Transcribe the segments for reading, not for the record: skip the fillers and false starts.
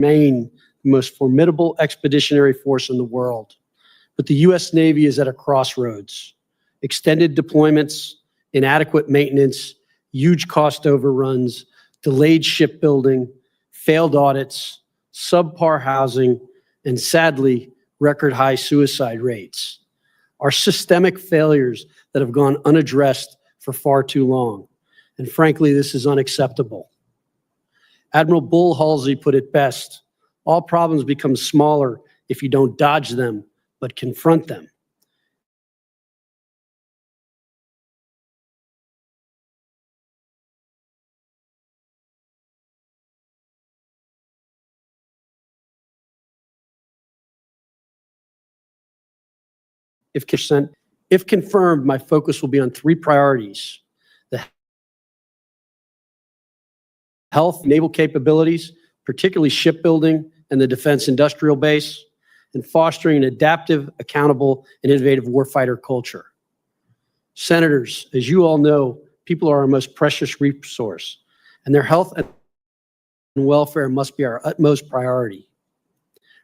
remain the most formidable expeditionary force in the world. But the U.S. Navy is at a crossroads. Extended deployments, inadequate maintenance, huge cost overruns, delayed shipbuilding, failed audits, subpar housing, and sadly, record high suicide rates are systemic failures that have gone unaddressed for far too long. And frankly, this is unacceptable. Admiral Bull Halsey put it best: all problems become smaller if you don't dodge them, but confront them. If confirmed, my focus will be on three priorities: the health, naval capabilities, particularly shipbuilding and the defense industrial base, and fostering an adaptive, accountable, and innovative warfighter culture. Senators, as you all know, people are our most precious resource, and their health and welfare must be our utmost priority.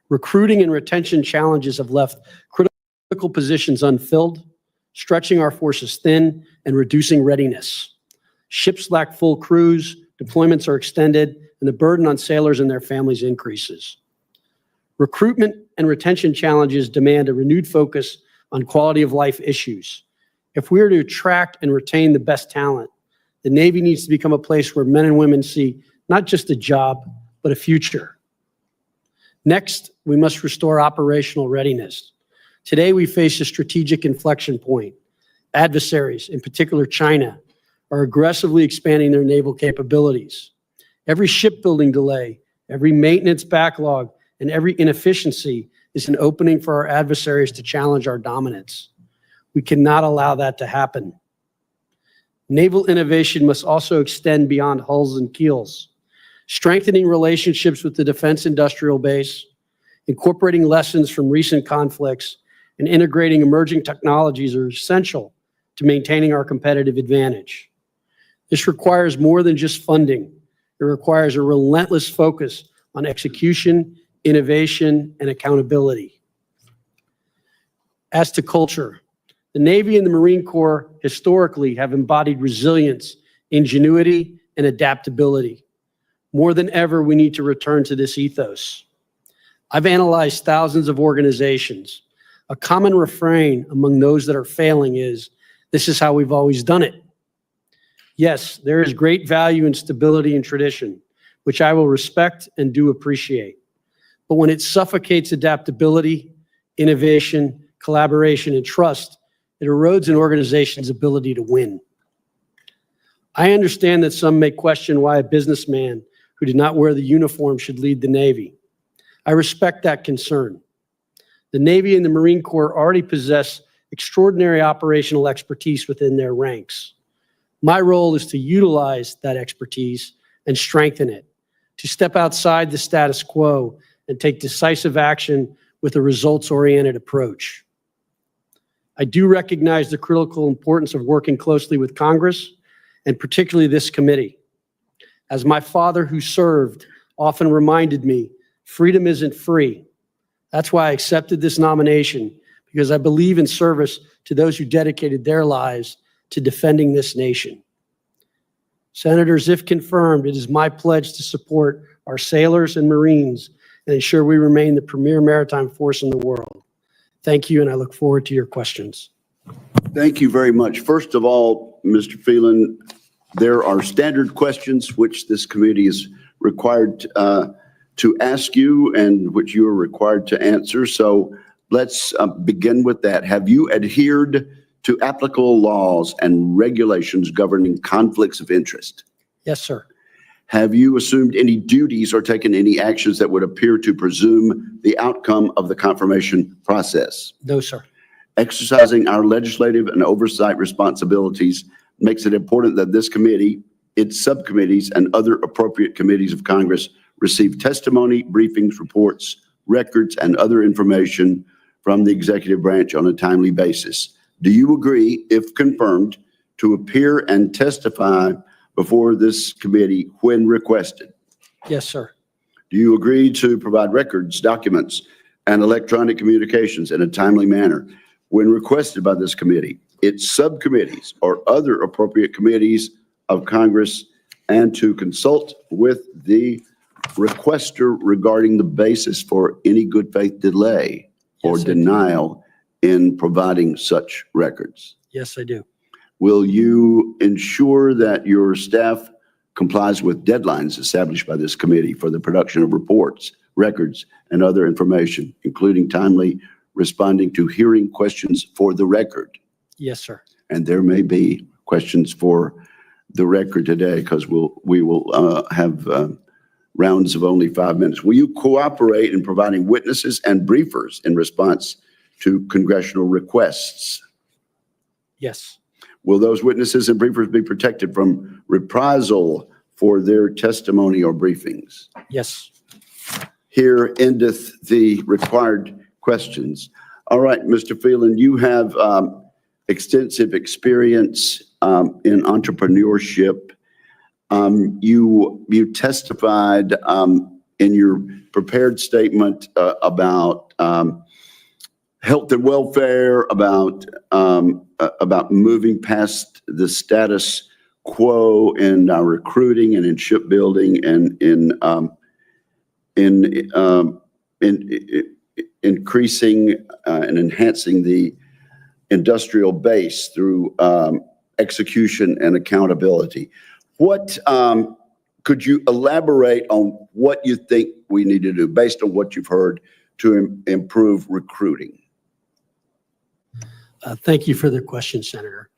Recruiting and retention challenges have left critical positions unfilled, stretching our forces thin and reducing readiness. Ships lack full crews, deployments are extended, and the burden on sailors and their families increases. Recruitment and retention challenges demand a renewed focus on quality of life issues. If we are to attract and retain the best talent, the Navy needs to become a place where men and women see not just a job, but a future. Next, we must restore operational readiness. Today, we face a strategic inflection point. Adversaries, in particular China, are aggressively expanding their naval capabilities. Every shipbuilding delay, every maintenance backlog, and every inefficiency is an opening for our adversaries to challenge our dominance. We cannot allow that to happen. Naval innovation must also extend beyond hulls and keels. Strengthening relationships with the defense industrial base, incorporating lessons from recent conflicts, and integrating emerging technologies are essential to maintaining our competitive advantage. This requires more than just funding. It requires a relentless focus on execution, innovation, and accountability. As to culture, the Navy and the Marine Corps historically have embodied resilience, ingenuity, and adaptability. More than ever, we need to return to this ethos. I've analyzed thousands of organizations. A common refrain among those that are failing is, "This is how we've always done it." Yes, there is great value in stability and tradition, which I will respect and do appreciate. But when it suffocates adaptability, innovation, collaboration, and trust, it erodes an organization's ability to win. I understand that some may question why a businessman who did not wear the uniform should lead the Navy. I respect that concern. The Navy and the Marine Corps already possess extraordinary operational expertise within their ranks. My role is to utilize that expertise and strengthen it, to step outside the status quo and take decisive action with a results-oriented approach. I do recognize the critical importance of working closely with Congress, and particularly this committee. As my father who served often reminded me, freedom isn't free. That's why I accepted this nomination, because I believe in service to those who dedicated their lives to defending this nation. Senators, if confirmed, it is my pledge to support our sailors and Marines and ensure we remain the premier maritime force in the world. Thank you, and I look forward to your questions. Thank you very much. First of all, Mr. Phelan, there are standard questions which this committee is required to ask you and which you are required to answer. So let's begin with that. Have you adhered to applicable laws and regulations governing conflicts of interest? Yes, sir. Have you assumed any duties or taken any actions that would appear to presume the outcome of the confirmation process? No, sir. Exercising our legislative and oversight responsibilities makes it important that this committee, its subcommittees, and other appropriate committees of Congress receive testimony, briefings, reports, records, and other information from the executive branch on a timely basis. Do you agree, if confirmed, to appear and testify before this committee when requested? Yes, sir. Do you agree to provide records, documents, and electronic communications in a timely manner when requested by this committee, its subcommittees, or other appropriate committees of Congress, and to consult with the requester regarding the basis for any good faith delay or Yes, I do. denial in providing such records? Yes, I do. Will you ensure that your staff complies with deadlines established by this committee for the production of reports, records, and other information, including timely responding to hearing questions for the record? Yes, sir. And there may be questions for the record today because we will have rounds of only 5 minutes. Will you cooperate in providing witnesses and briefers in response to congressional requests? Yes. Will those witnesses and briefers be protected from reprisal for their testimony or briefings? Yes. Here endeth the required questions. All right, Mr. Phelan, you have extensive experience in entrepreneurship. You testified in your prepared statement about health and welfare, about moving past the status quo in recruiting and in shipbuilding and in increasing and enhancing the industrial base through execution and accountability. What could you elaborate on what you think we need to do based on what you've heard to improve recruiting? Thank you for the question, Senator.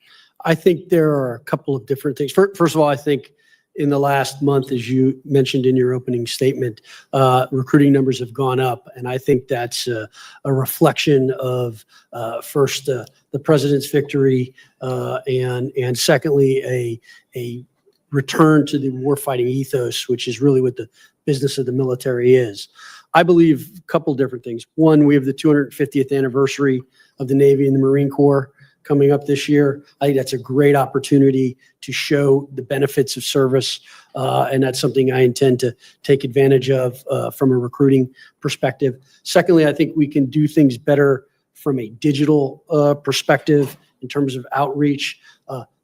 I think there are a couple of different things. First of all, I think in the last month, as you mentioned in your opening statement, recruiting numbers have gone up. And I think that's a reflection of, first, the president's victory, and secondly, a return to the warfighting ethos, which is really what the business of the military is. I believe a couple different things. One, we have the 250th anniversary of the Navy and the Marine Corps coming up this year. I think that's a great opportunity to show the benefits of service, and that's something I intend to take advantage of from a recruiting perspective. Secondly, I think we can do things better from a digital perspective in terms of outreach.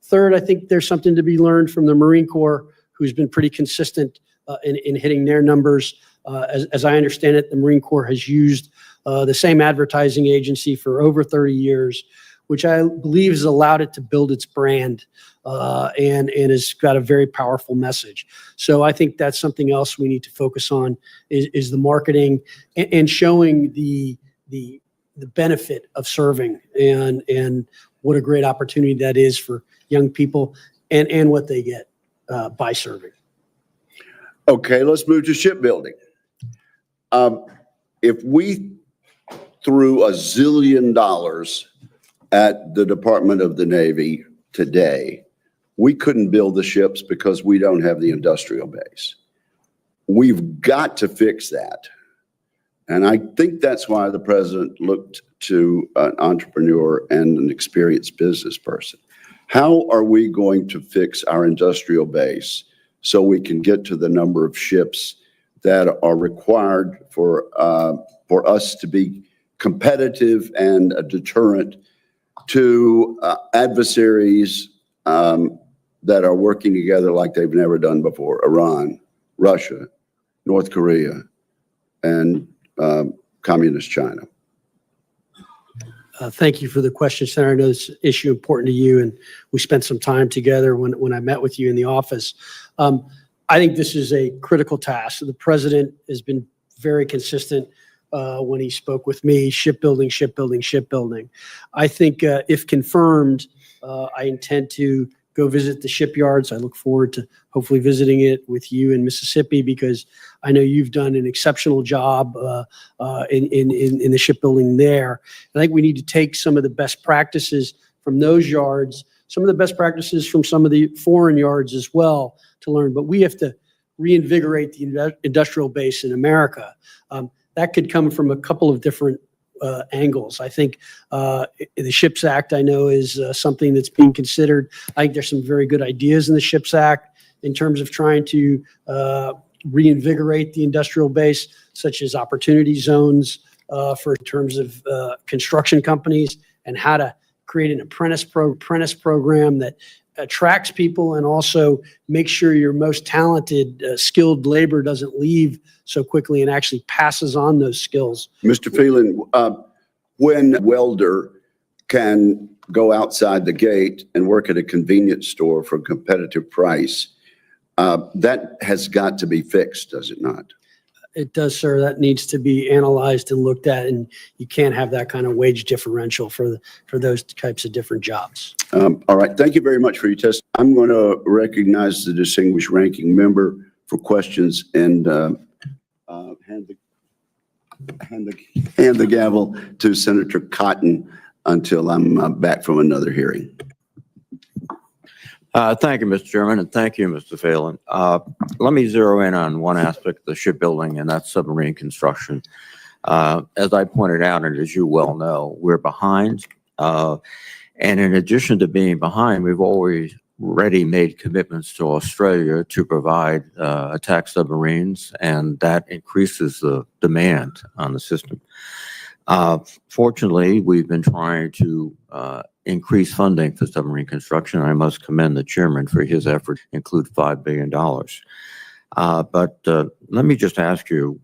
Third, I think there's something to be learned from the Marine Corps, who's been pretty consistent in hitting their numbers. As I understand it, the Marine Corps has used the same advertising agency for over 30 years, which I believe has allowed it to build its brand and has got a very powerful message. So I think that's something else we need to focus on is the marketing and showing the benefit of serving and what a great opportunity that is for young people and what they get by serving. Okay, let's move to shipbuilding. If we threw $1 zillion at the Department of the Navy today, we couldn't build the ships because we don't have the industrial base. We've got to fix that. And I think that's why the president looked to an entrepreneur and an experienced business person. How are we going to fix our industrial base so we can get to the number of ships that are required for us to be competitive and a deterrent to adversaries that are working together like they've never done before: Iran, Russia, North Korea, and Communist China? Thank you for the question, Senator. I know this issue is important to you, and we spent some time together when I met with you in the office. I think this is a critical task. The president has been very consistent when he spoke with me: shipbuilding, shipbuilding, shipbuilding. I think if confirmed, I intend to go visit the shipyards. I look forward to hopefully visiting it with you in Mississippi, because I know you've done an exceptional job in the shipbuilding there. And I think we need to take some of the best practices from those yards, some of the best practices from some of the foreign yards as well to learn. But we have to reinvigorate the industrial base in America. That could come from a couple of different angles. I think the SHIPS Act, I know, is something that's being considered. I think there's some very good ideas in the SHIPS Act in terms of trying to reinvigorate the industrial base, such as opportunity zones for terms of construction companies, and how to create an apprentice program that attracts people and also make sure your most talented, skilled labor doesn't leave so quickly and actually passes on those skills. Mr. Phelan, when a welder can go outside the gate and work at a convenience store for a competitive price, that has got to be fixed, does it not? It does, sir. That needs to be analyzed and looked at, and you can't have that kind of wage differential for those types of different jobs. All right. Thank you very much for your testimony. I'm going to recognize the distinguished ranking member for questions and hand the gavel to Senator Cotton until I'm back from another hearing. Thank you, Mr. Chairman, and thank you, Mr. Phelan. Let me zero in on one aspect of the shipbuilding, and that's submarine construction. As I pointed out, and as you well know, we're behind. And in addition to being behind, we've already made commitments to Australia to provide attack submarines, and that increases the demand on the system. Fortunately, we've been trying to increase funding for submarine construction. I must commend the chairman for his effort to include $5 billion. But let me just ask you,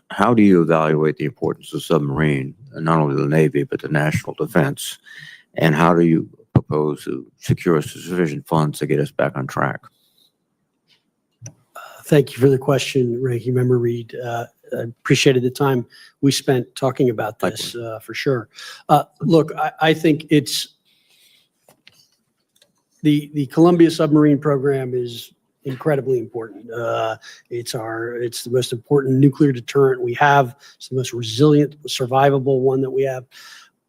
how do you evaluate the importance of submarine, not only the Navy, but the national defense? And how do you propose to secure sufficient funds to get us back on track? Thank you for the question, Ranking Member Reed. I appreciated the time we spent talking about this for sure. Look, I think it's the Columbia submarine program is incredibly important. It's the most important nuclear deterrent we have. It's the most resilient, survivable one that we have.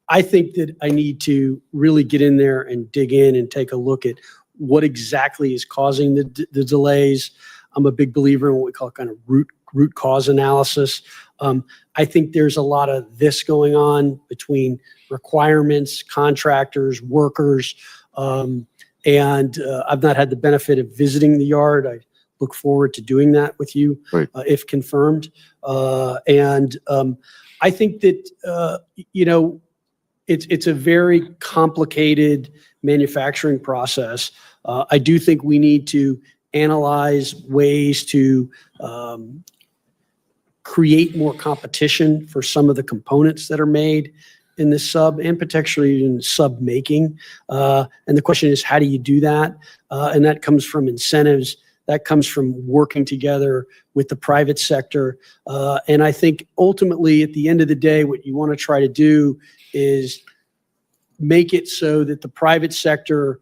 I think that I need to really get in there and dig in and take a look at what exactly is causing the delays. I'm a big believer in what we call kind of root cause analysis. I think there's a lot of this going on between requirements, contractors, workers, and I've not had the benefit of visiting the yard. I look forward to doing that with you, right, if confirmed. I think that, it's a very complicated manufacturing process. I do think we need to analyze ways to create more competition for some of the components that are made in this sub, and potentially in sub making. And the question is, how do you do that? And that comes from incentives. That comes from working together with the private sector. And I think ultimately, at the end of the day, what you want to try to do is make it so that the private sector,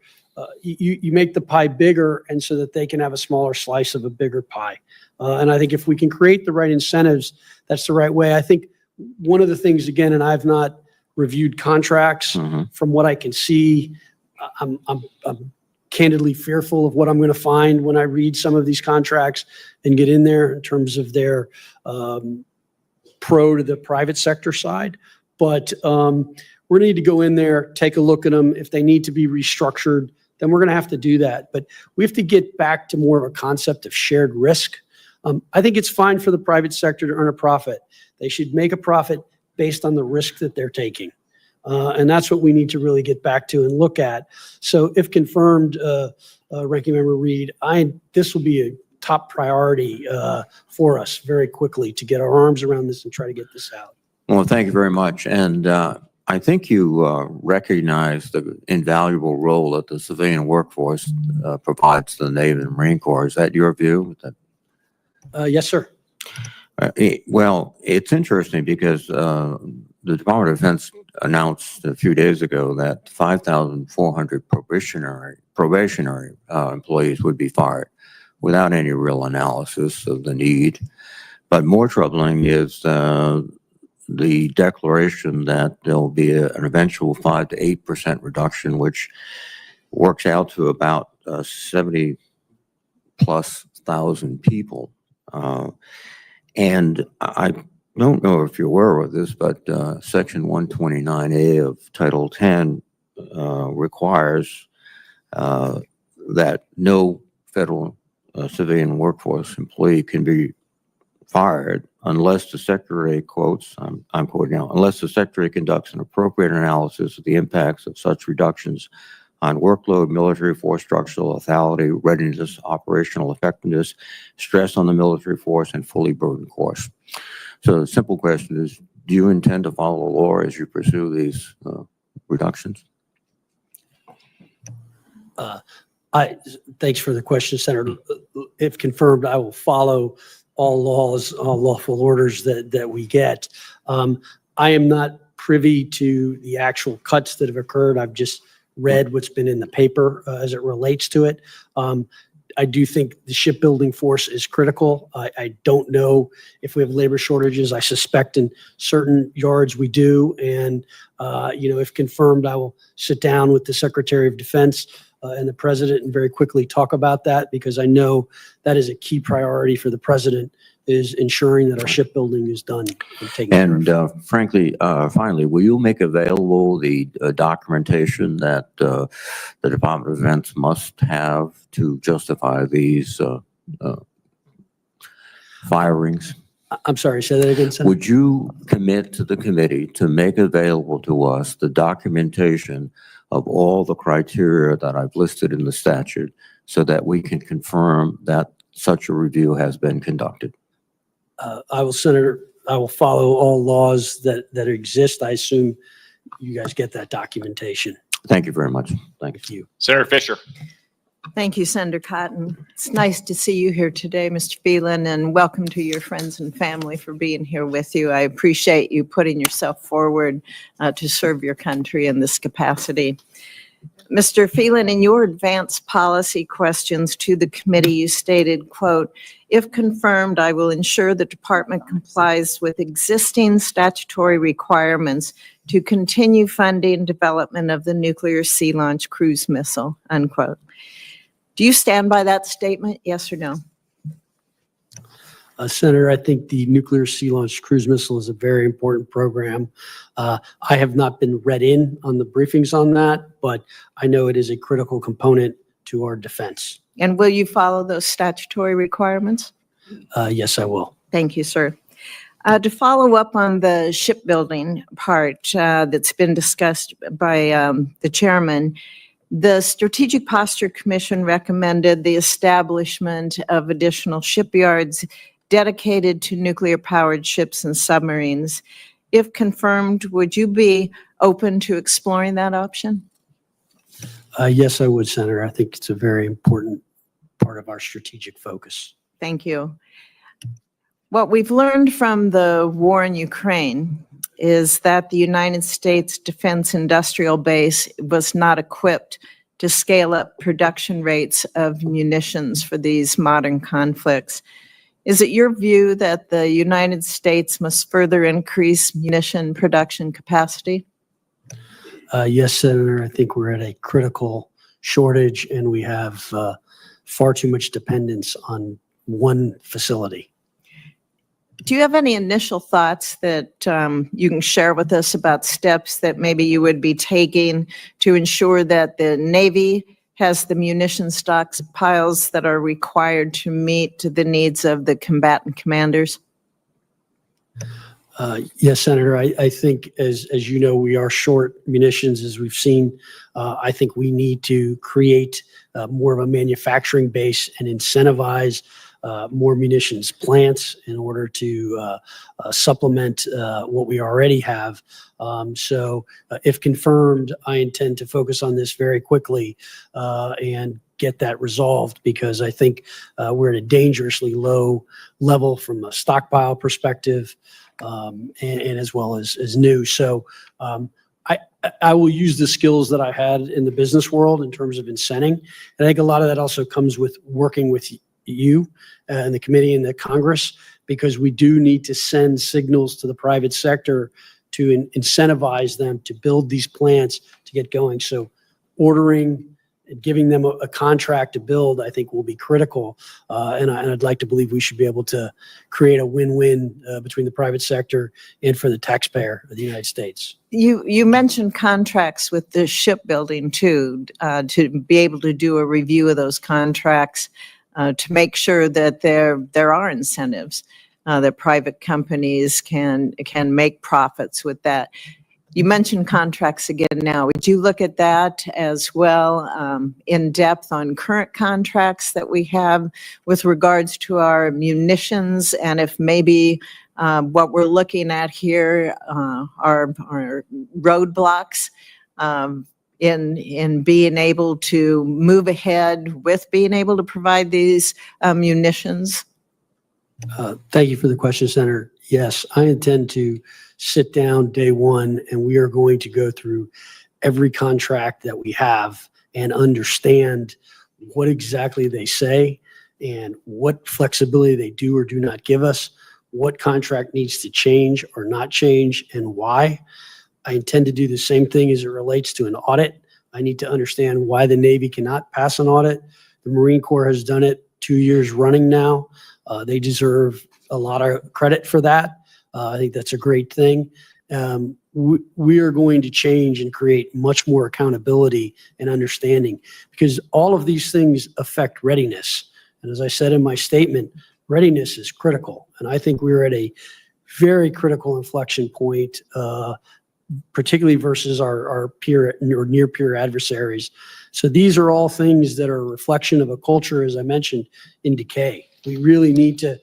you make the pie bigger, and so that they can have a smaller slice of a bigger pie. And I think if we can create the right incentives, that's the right way. I think one of the things, again, and I've not reviewed contracts, from what I can see, I'm candidly fearful of what I'm going to find when I read some of these contracts and get in there in terms of their pro to the private sector side. But we're going to need to go in there, take a look at them. If they need to be restructured, then we're going to have to do that. But we have to get back to more of a concept of shared risk. I think it's fine for the private sector to earn a profit. They should make a profit based on the risk that they're taking. And that's what we need to really get back to and look at. So if confirmed, Ranking Member Reed, this will be a top priority for us very quickly to get our arms around this and try to get this out. Well, thank you very much. And I think you recognize the invaluable role that the civilian workforce provides to the Navy and Marine Corps. Is that your view? Yes, sir. Well, it's interesting because the Department of Defense announced a few days ago that 5,400 probationary employees would be fired without any real analysis of the need. But more troubling is the declaration that there'll be an eventual 5 to 8% reduction, which works out to about 70+ thousand people. And I don't know if you're aware of this, but Section 129A of Title 10 requires that no federal a civilian workforce employee can be fired unless the Secretary quotes, I'm quoting now, unless the Secretary conducts an appropriate analysis of the impacts of such reductions on workload, military force structural lethality, readiness, operational effectiveness, stress on the military force, and fully burdened course. So the simple question is, do you intend to follow the law as you pursue these reductions? Thanks for the question, Senator. If confirmed, I will follow all laws, all lawful orders that we get. I am not privy to the actual cuts that have occurred. I've just read what's been in the paper as it relates to it. I do think the shipbuilding force is critical. I don't know if we have labor shortages. I suspect in certain yards we do. And, if confirmed, I will sit down with the Secretary of Defense and the President and very quickly talk about that, because I know that is a key priority for the President, is ensuring that our shipbuilding is done and taken care of. And frankly, finally, will you make available the documentation that the Department of Defense must have to justify these firings? I'm sorry, say that again, Senator. Would you commit to the committee to make available to us the documentation of all the criteria that I've listed in the statute so that we can confirm that such a review has been conducted? I will, Senator, I will follow all laws that exist. I assume you guys get that documentation. Thank you very much. Thank you. Senator Fisher. Thank you, Senator Cotton. It's nice to see you here today, Mr. Phelan, and welcome to your friends and family for being here with you. I appreciate you putting yourself forward to serve your country in this capacity. Mr. Phelan, in your advanced policy questions to the committee, you stated, quote, "If confirmed, I will ensure the department complies with existing statutory requirements to continue funding development of the nuclear sea launch cruise missile," unquote. Do you stand by that statement, yes or no? Senator, I think the nuclear sea launch cruise missile is a very important program. I have not been read in on the briefings on that, but I know it is a critical component to our defense. And will you follow those statutory requirements? Yes, I will. Thank you, sir. To follow up on the shipbuilding part that's been discussed by the chairman, the Strategic Posture Commission recommended the establishment of additional shipyards dedicated to nuclear-powered ships and submarines. If confirmed, would you be open to exploring that option? Yes, I would, Senator. I think it's a very important part of our strategic focus. Thank you. What we've learned from the war in Ukraine is that the United States Defense Industrial Base was not equipped to scale up production rates of munitions for these modern conflicts. Is it your view that the United States must further increase munition production capacity? Yes, Senator. I think we're at a critical shortage, and we have far too much dependence on one facility. Do you have any initial thoughts that you can share with us about steps that maybe you would be taking to ensure that the Navy has the munition stockpiles that are required to meet the needs of the combatant commanders? Yes, Senator. I think, as you know, we are short munitions, as we've seen. I think we need to create more of a manufacturing base and incentivize more munitions plants in order to supplement what we already have. So if confirmed, I intend to focus on this very quickly and get that resolved, because I think we're at a dangerously low level from a stockpile perspective and as well as new. So I will use the skills that I had in the business world in terms of incenting. And I think a lot of that also comes with working with you and the committee and the Congress, because we do need to send signals to the private sector to incentivize them to build these plants to get going. So ordering and giving them a contract to build, I think, will be critical. And I'd like to believe we should be able to create a win-win between the private sector and for the taxpayer of the United States. You mentioned contracts with the shipbuilding too, to be able to do a review of those contracts. to make sure that there are incentives, that private companies can make profits with that. You mentioned contracts again now. Would you look at that as well, in depth on current contracts that we have with regards to our munitions, and if maybe what we're looking at here are roadblocks in being able to move ahead with being able to provide these munitions? Thank you for the question, Senator. Yes, I intend to sit down day one, and we are going to go through every contract that we have and understand what exactly they say and what flexibility they do or do not give us, what contract needs to change or not change, and why. I intend to do the same thing as it relates to an audit. I need to understand why the Navy cannot pass an audit. The Marine Corps has done it 2 years running now. They deserve a lot of credit for that. I think that's a great thing. We are going to change and create much more accountability and understanding, because all of these things affect readiness. And as I said in my statement, readiness is critical. And I think we're at a very critical inflection point, particularly versus our peer or near peer adversaries. So these are all things that are a reflection of a culture, as I mentioned, in decay. We really need to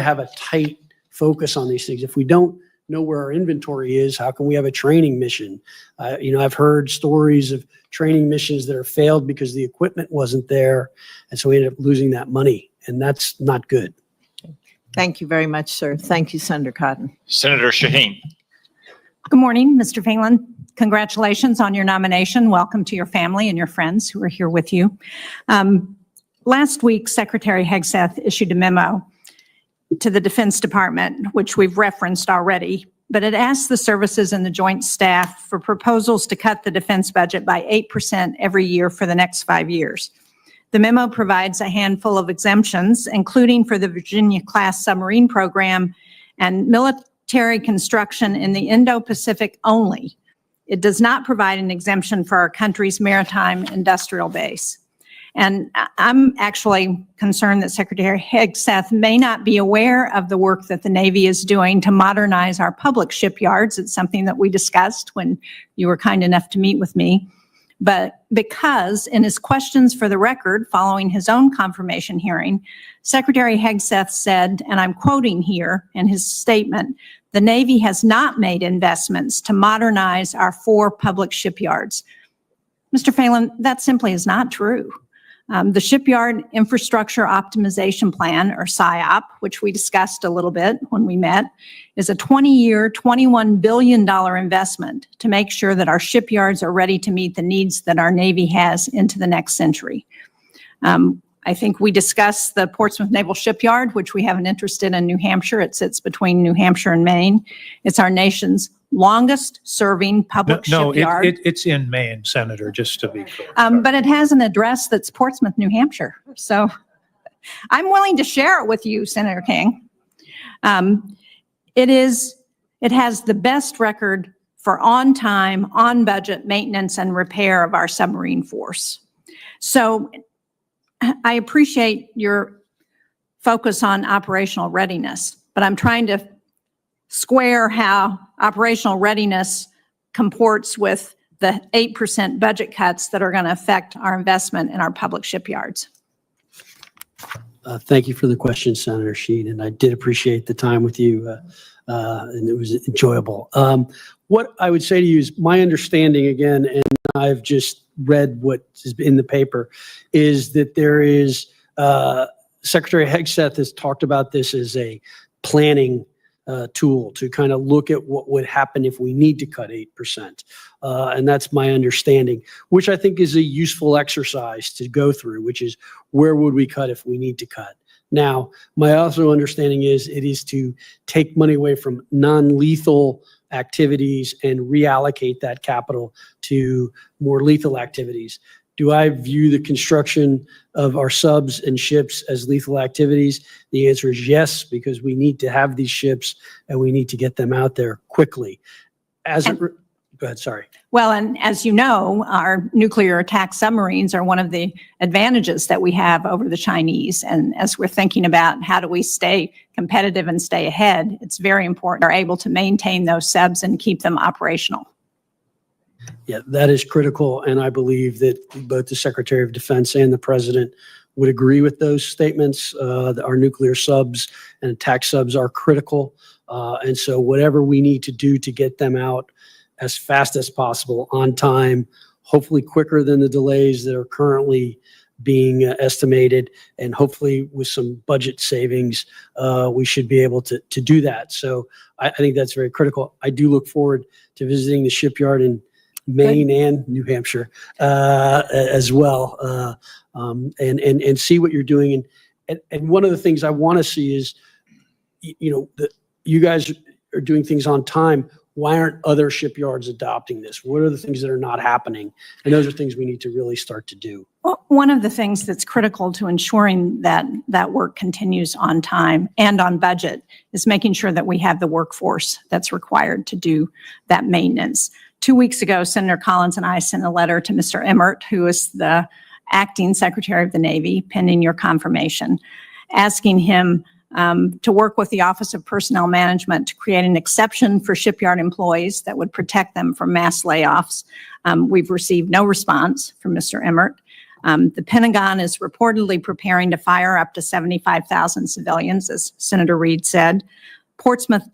have a tight focus on these things. If we don't know where our inventory is, how can we have a training mission? I've heard stories of training missions that are failed because the equipment wasn't there, and so we ended up losing that money, and that's not good. Thank you very much, sir. Thank you, Senator Cotton. Senator Shaheen. Good morning, Mr. Phelan. Congratulations on your nomination. Welcome to your family and your friends who are here with you. Last week, Secretary Hegseth issued a memo to the Defense Department, which we've referenced already, but it asked the services and the Joint Staff for proposals to cut the defense budget by 8% every year for the next 5 years. The memo provides a handful of exemptions, including for the Virginia-class submarine program and military construction in the Indo-Pacific only. It does not provide an exemption for our country's maritime industrial base. And I'm actually concerned that Secretary Hegseth may not be aware of the work that the Navy is doing to modernize our public shipyards. It's something that we discussed when you were kind enough to meet with me. But because in his questions for the record following his own confirmation hearing, Secretary Hegseth said, and I'm quoting here in his statement, "The Navy has not made investments to modernize our 4 public shipyards." Mr. Phelan, that simply is not true. The Shipyard Infrastructure Optimization Plan, or SIOP, which we discussed a little bit when we met, is a 20-year, $21 billion investment to make sure that our shipyards are ready to meet the needs that our Navy has into the next century. I think we discussed the Portsmouth Naval Shipyard, which we have an interest in New Hampshire. It sits between New Hampshire and Maine. It's our nation's longest serving public shipyard. No, it's in Maine, Senator, just to be clear. But it has an address that's Portsmouth, New Hampshire. So I'm willing to share it with you, Senator King. It has the best record for on-time, on-budget maintenance and repair of our submarine force. So I appreciate your focus on operational readiness, but I'm trying to square how operational readiness comports with the 8% budget cuts that are going to affect our investment in our public shipyards. Thank you for the question, Senator Sheen, and I did appreciate the time with you, and it was enjoyable. What I would say to you is my understanding, again, and I've just read what is in the paper, is that there is, Secretary Hegseth has talked about this as a planning tool to kind of look at what would happen if we need to cut 8%. And that's my understanding, which I think is a useful exercise to go through, which is where would we cut if we need to cut? Now, my also understanding is it is to take money away from non-lethal activities and reallocate that capital to more lethal activities. Do I view the construction of our subs and ships as lethal activities? The answer is yes, because we need to have these ships and we need to get them out there quickly. Go ahead, sorry. Well, and as you know, our nuclear attack submarines are one of the advantages that we have over the Chinese. And as we're thinking about how do we stay competitive and stay ahead, it's very important we're able to maintain those subs and keep them operational. Yeah, that is critical, and I believe that both the Secretary of Defense and the President would agree with those statements. That our nuclear subs and attack subs are critical, and so whatever we need to do to get them out as fast as possible, on time, hopefully quicker than the delays that are currently being estimated, and hopefully with some budget savings, we should be able to do that. So I think that's very critical. I do look forward to visiting the shipyard in Maine and New Hampshire as well, and see what you're doing. And one of the things I want to see is, you guys are doing things on time. Why aren't other shipyards adopting this? What are the things that are not happening? And those are things we need to really start to do. Well, one of the things that's critical to ensuring that that work continues on time and on budget is making sure that we have the workforce that's required to do that maintenance. 2 weeks ago, Senator Collins and I sent a letter to Mr. Emmert, who is the acting Secretary of the Navy, pending your confirmation, asking him to work with the Office of Personnel Management to create an exception for shipyard employees that would protect them from mass layoffs. We've received no response from Mr. Emmert. The Pentagon is reportedly preparing to fire up to 75,000 civilians, as Senator Reid said. Portsmouth,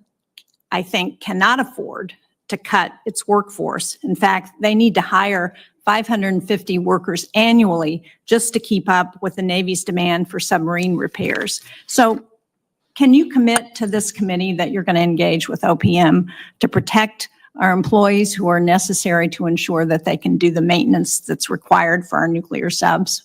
I think, cannot afford to cut its workforce. In fact, they need to hire 550 workers annually just to keep up with the Navy's demand for submarine repairs. So can you commit to this committee that you're going to engage with OPM to protect our employees who are necessary to ensure that they can do the maintenance that's required for our nuclear subs?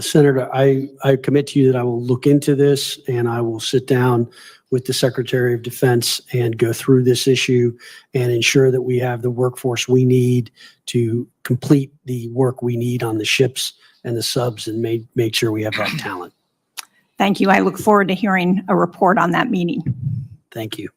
Senator, I commit to you that I will look into this, and I will sit down with the Secretary of Defense and go through this issue and ensure that we have the workforce we need to complete the work we need on the ships and the subs, and make sure we have that talent. Thank you. I look forward to hearing a report on that meeting. Thank you.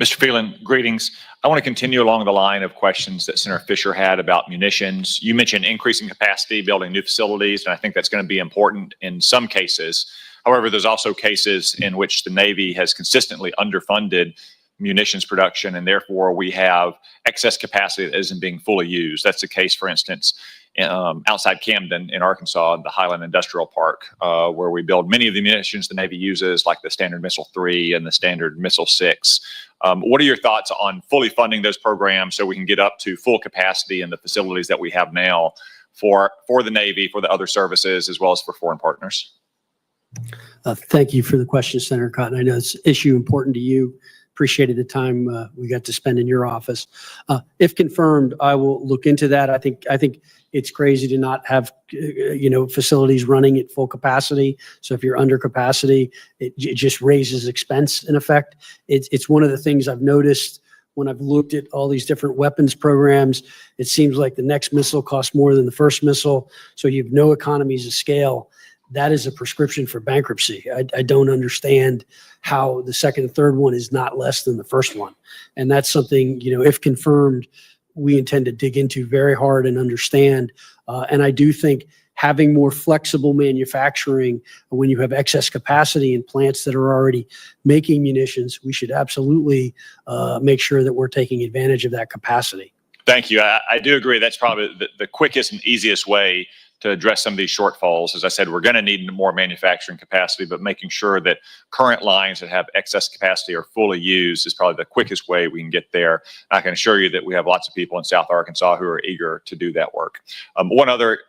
Mr. Phelan, greetings. I want to continue along the line of questions that Senator Fisher had about munitions. You mentioned increasing capacity, building new facilities, and I think that's going to be important in some cases. However, there's also cases in which the Navy has consistently underfunded munitions production, and therefore we have excess capacity that isn't being fully used. That's the case, for instance, outside Camden in Arkansas, the Highland Industrial Park, where we build many of the munitions the Navy uses, like the Standard Missile 3 and the Standard Missile 6. What are your thoughts on fully funding those programs so we can get up to full capacity in the facilities that we have now for the Navy, for the other services, as well as for foreign partners? Thank you for the question, Senator Cotton. I know it's an issue important to you. Appreciated the time we got to spend in your office. If confirmed, I will look into that. I think it's crazy to not have facilities running at full capacity. So if you're under capacity, it just raises expense in effect. It's one of the things I've noticed when I've looked at all these different weapons programs. It seems like the next missile costs more than the first missile, so you have no economies of scale. That is a prescription for bankruptcy. I don't understand how the second and third one is not less than the first one. And that's something, if confirmed, we intend to dig into very hard and understand. And I do think having more flexible manufacturing when you have excess capacity in plants that are already making munitions, we should absolutely make sure that we're taking advantage of that capacity. Thank you. I do agree. That's probably the quickest and easiest way to address some of these shortfalls. As I said, we're going to need more manufacturing capacity, but making sure that current lines that have excess capacity are fully used is probably the quickest way we can get there. I can assure you that we have lots of people in South Arkansas who are eager to do that work. One other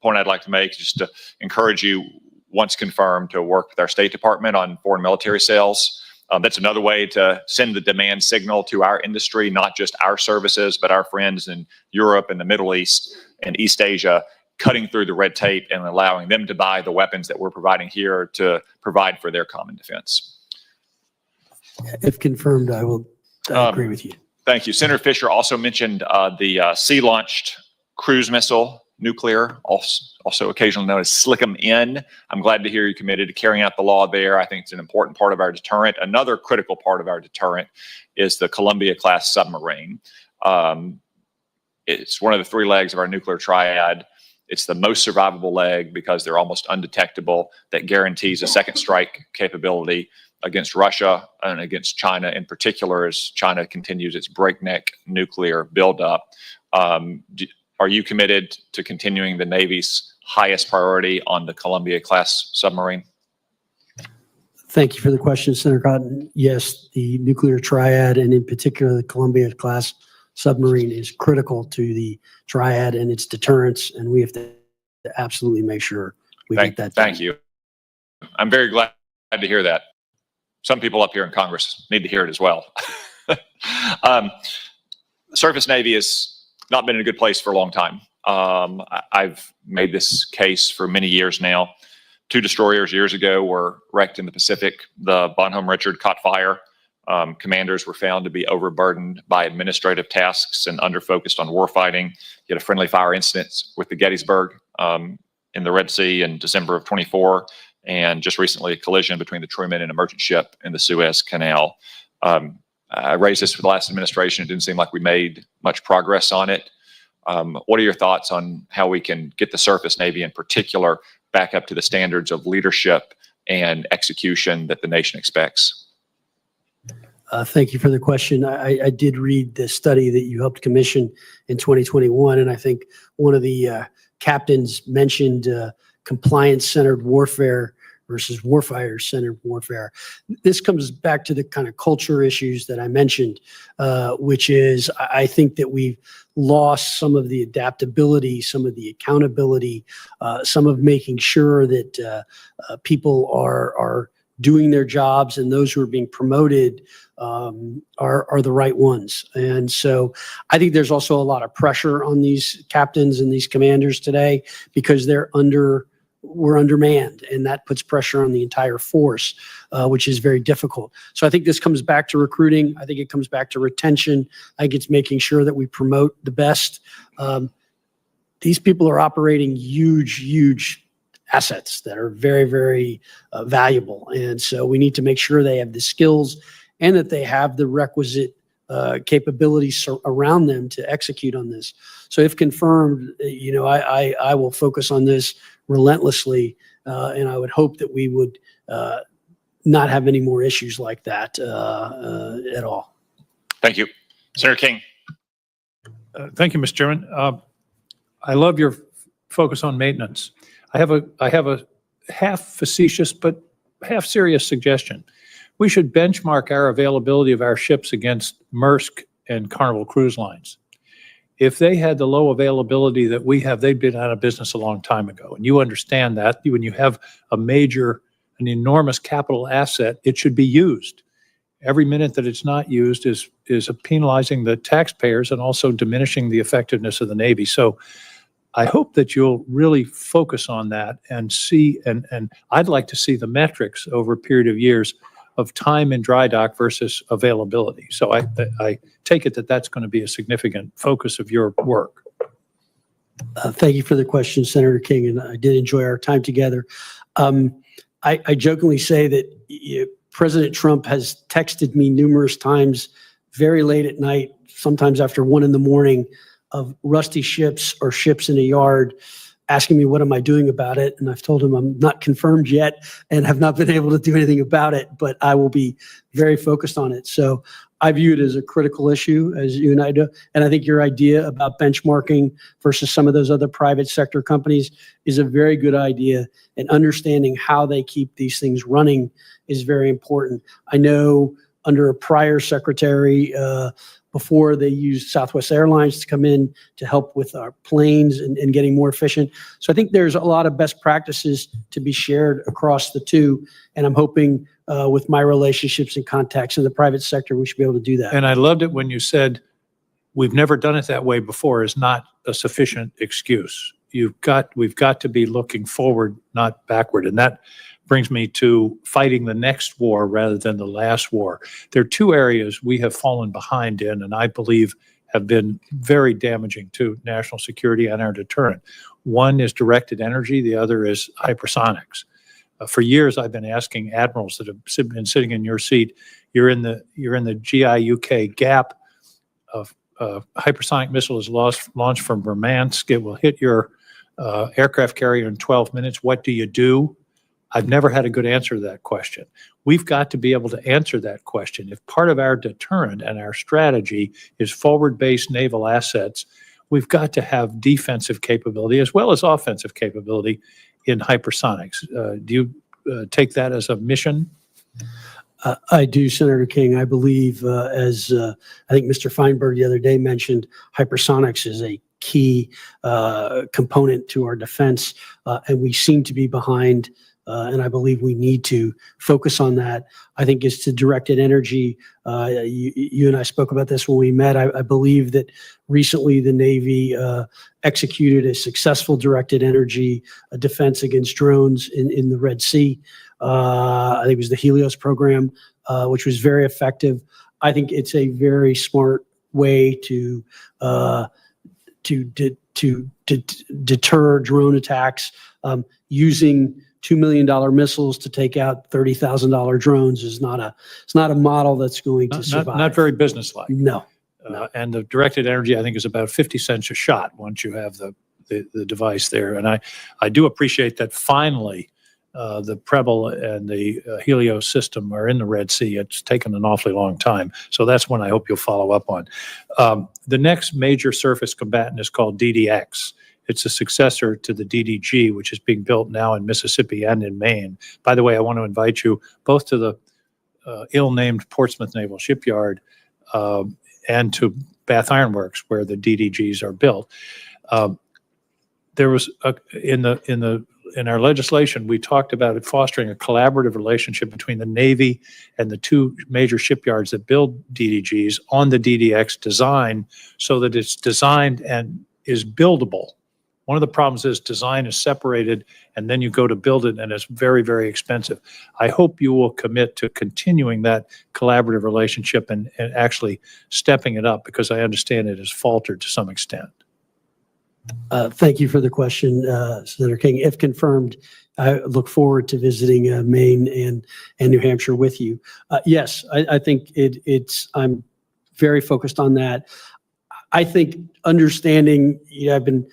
point I'd like to make is just to encourage you, once confirmed, to work with our State Department on foreign military sales. That's another way to send the demand signal to our industry, not just our services, but our friends in Europe and the Middle East and East Asia, cutting through the red tape and allowing them to buy the weapons that we're providing here to provide for their common defense. If confirmed, I agree with you. Thank you. Senator Fisher also mentioned the sea-launched cruise missile nuclear, also occasionally known as slick 'em in. I'm glad to hear you're committed to carrying out the law there. I think it's an important part of our deterrent. Another critical part of our deterrent is the Columbia-class submarine. It's one of the three legs of our nuclear triad. It's the most survivable leg because they're almost undetectable. That guarantees a second strike capability against Russia and against China in particular as China continues its breakneck nuclear buildup. Are you committed to continuing the Navy's highest priority on the Columbia-class submarine? Thank you for the question, Senator Cotton. Yes, the nuclear triad, and in particular the Columbia-class submarine, is critical to the triad and its deterrence, and we have to absolutely make sure we get that done. Thank you. I'm very glad to hear that. Some people up here in Congress need to hear it as well. The surface Navy has not been in a good place for a long time. I've made this case for many years now. 2 destroyers years ago were wrecked in the Pacific. The Bonhomme Richard caught fire. Commanders were found to be overburdened by administrative tasks and underfocused on warfighting. You had a friendly fire incident with the Gettysburg in the Red Sea in December of 24, and just recently a collision between the Truman and a merchant ship in the Suez Canal. I raised this for the last administration. It didn't seem like we made much progress on it. What are your thoughts on how we can get the surface Navy in particular back up to the standards of leadership and execution that the nation expects? Thank you for the question. I did read the study that you helped commission in 2021, and I think one of the captains mentioned compliance-centered warfare versus warfighter-centered warfare. This comes back to the kind of culture issues that I mentioned, which is I think that we've lost some of the adaptability, some of the accountability, some of making sure that people are doing their jobs and those who are being promoted are the right ones. And so I think there's also a lot of pressure on these captains and these commanders today because we're undermanned, and that puts pressure on the entire force, which is very difficult. So I think this comes back to recruiting. I think it comes back to retention. I think it's making sure that we promote the best. These people are operating huge assets that are very, very valuable. And so we need to make sure they have the skills and that they have the requisite capabilities around them to execute on this. So if confirmed, I will focus on this relentlessly, and I would hope that we would not have any more issues like that at all. Thank you. Senator King. Thank you, Mr. Chairman. I love your focus on maintenance. I have a half facetious but half serious suggestion. We should benchmark our availability of our ships against Maersk and Carnival Cruise Lines. If they had the low availability that we have, they'd been out of business a long time ago. And you understand that when you have an enormous capital asset, it should be used. Every minute that it's not used is penalizing the taxpayers and also diminishing the effectiveness of the Navy. So I hope that you'll really focus on that and see, and I'd like to see the metrics over a period of years of time in dry dock versus availability. So I take it that that's going to be a significant focus of your work. Thank you for the question, Senator King, and I did enjoy our time together. I jokingly say that President Trump has texted me numerous times, very late at night, sometimes after 1 a.m, of rusty ships or ships in a yard, asking me what am I doing about it, and I've told him I'm not confirmed yet and have not been able to do anything about it, but I will be very focused on it. So I view it as a critical issue, as you and I do, and I think your idea about benchmarking versus some of those other private sector companies is a very good idea, and understanding how they keep these things running is very important. I know under a prior secretary, before they used Southwest Airlines to come in to help with our planes and getting more efficient. So I think there's a lot of best practices to be shared across the two. And I'm hoping with my relationships and contacts in the private sector, we should be able to do that. And I loved it when you said, we've never done it that way before is not a sufficient excuse. We've got to be looking forward, not backward. And that brings me to fighting the next war rather than the last war. There are 2 areas we have fallen behind in, and I believe have been very damaging to national security and our deterrent. One is directed energy, the other is hypersonics. For years, I've been asking admirals that have been sitting in your seat, you're in the GIUK gap of hypersonic missile is launched from Murmansk. It will hit your aircraft carrier in 12 minutes. What do you do? I've never had a good answer to that question. We've got to be able to answer that question. If part of our deterrent and our strategy is forward-based naval assets, we've got to have defensive capability as well as offensive capability in hypersonics. Do you take that as a mission? I do, Senator King. I believe, as I think Mr. Feinberg the other day mentioned, hypersonics is a key component to our defense, and we seem to be behind, and I believe we need to focus on that. I think it's to directed energy. You and I spoke about this when we met. I believe that recently the Navy executed a successful directed energy defense against drones in the Red Sea. I think it was the Helios program, which was very effective. I think it's a very smart way to deter drone attacks. Using $2 million missiles to take out $30,000 drones is not a model that's going to survive. Not very businesslike. No. And the directed energy, I think, is about 50 cents a shot once you have the device there. And I do appreciate that finally the Preble and the Helios system are in the Red Sea. It's taken an awfully long time. So that's one I hope you'll follow up on. The next major surface combatant is called DDX. It's a successor to the DDG, which is being built now in Mississippi and in Maine. By the way, I want to invite you both to the ill-named Portsmouth Naval Shipyard and to Bath Iron Works, where the DDGs are built. There was in our legislation, we talked about it fostering a collaborative relationship between the Navy and the two major shipyards that build DDGs on the DDX design, so that it's designed and is buildable. One of the problems is design is separated and then you go to build it and it's very, very expensive. I hope you will commit to continuing that collaborative relationship and actually stepping it up, because I understand it has faltered to some extent. Thank you for the question, Senator King. If confirmed, I look forward to visiting Maine and New Hampshire with you. Yes, I think I'm very focused on that. I think understanding, I've been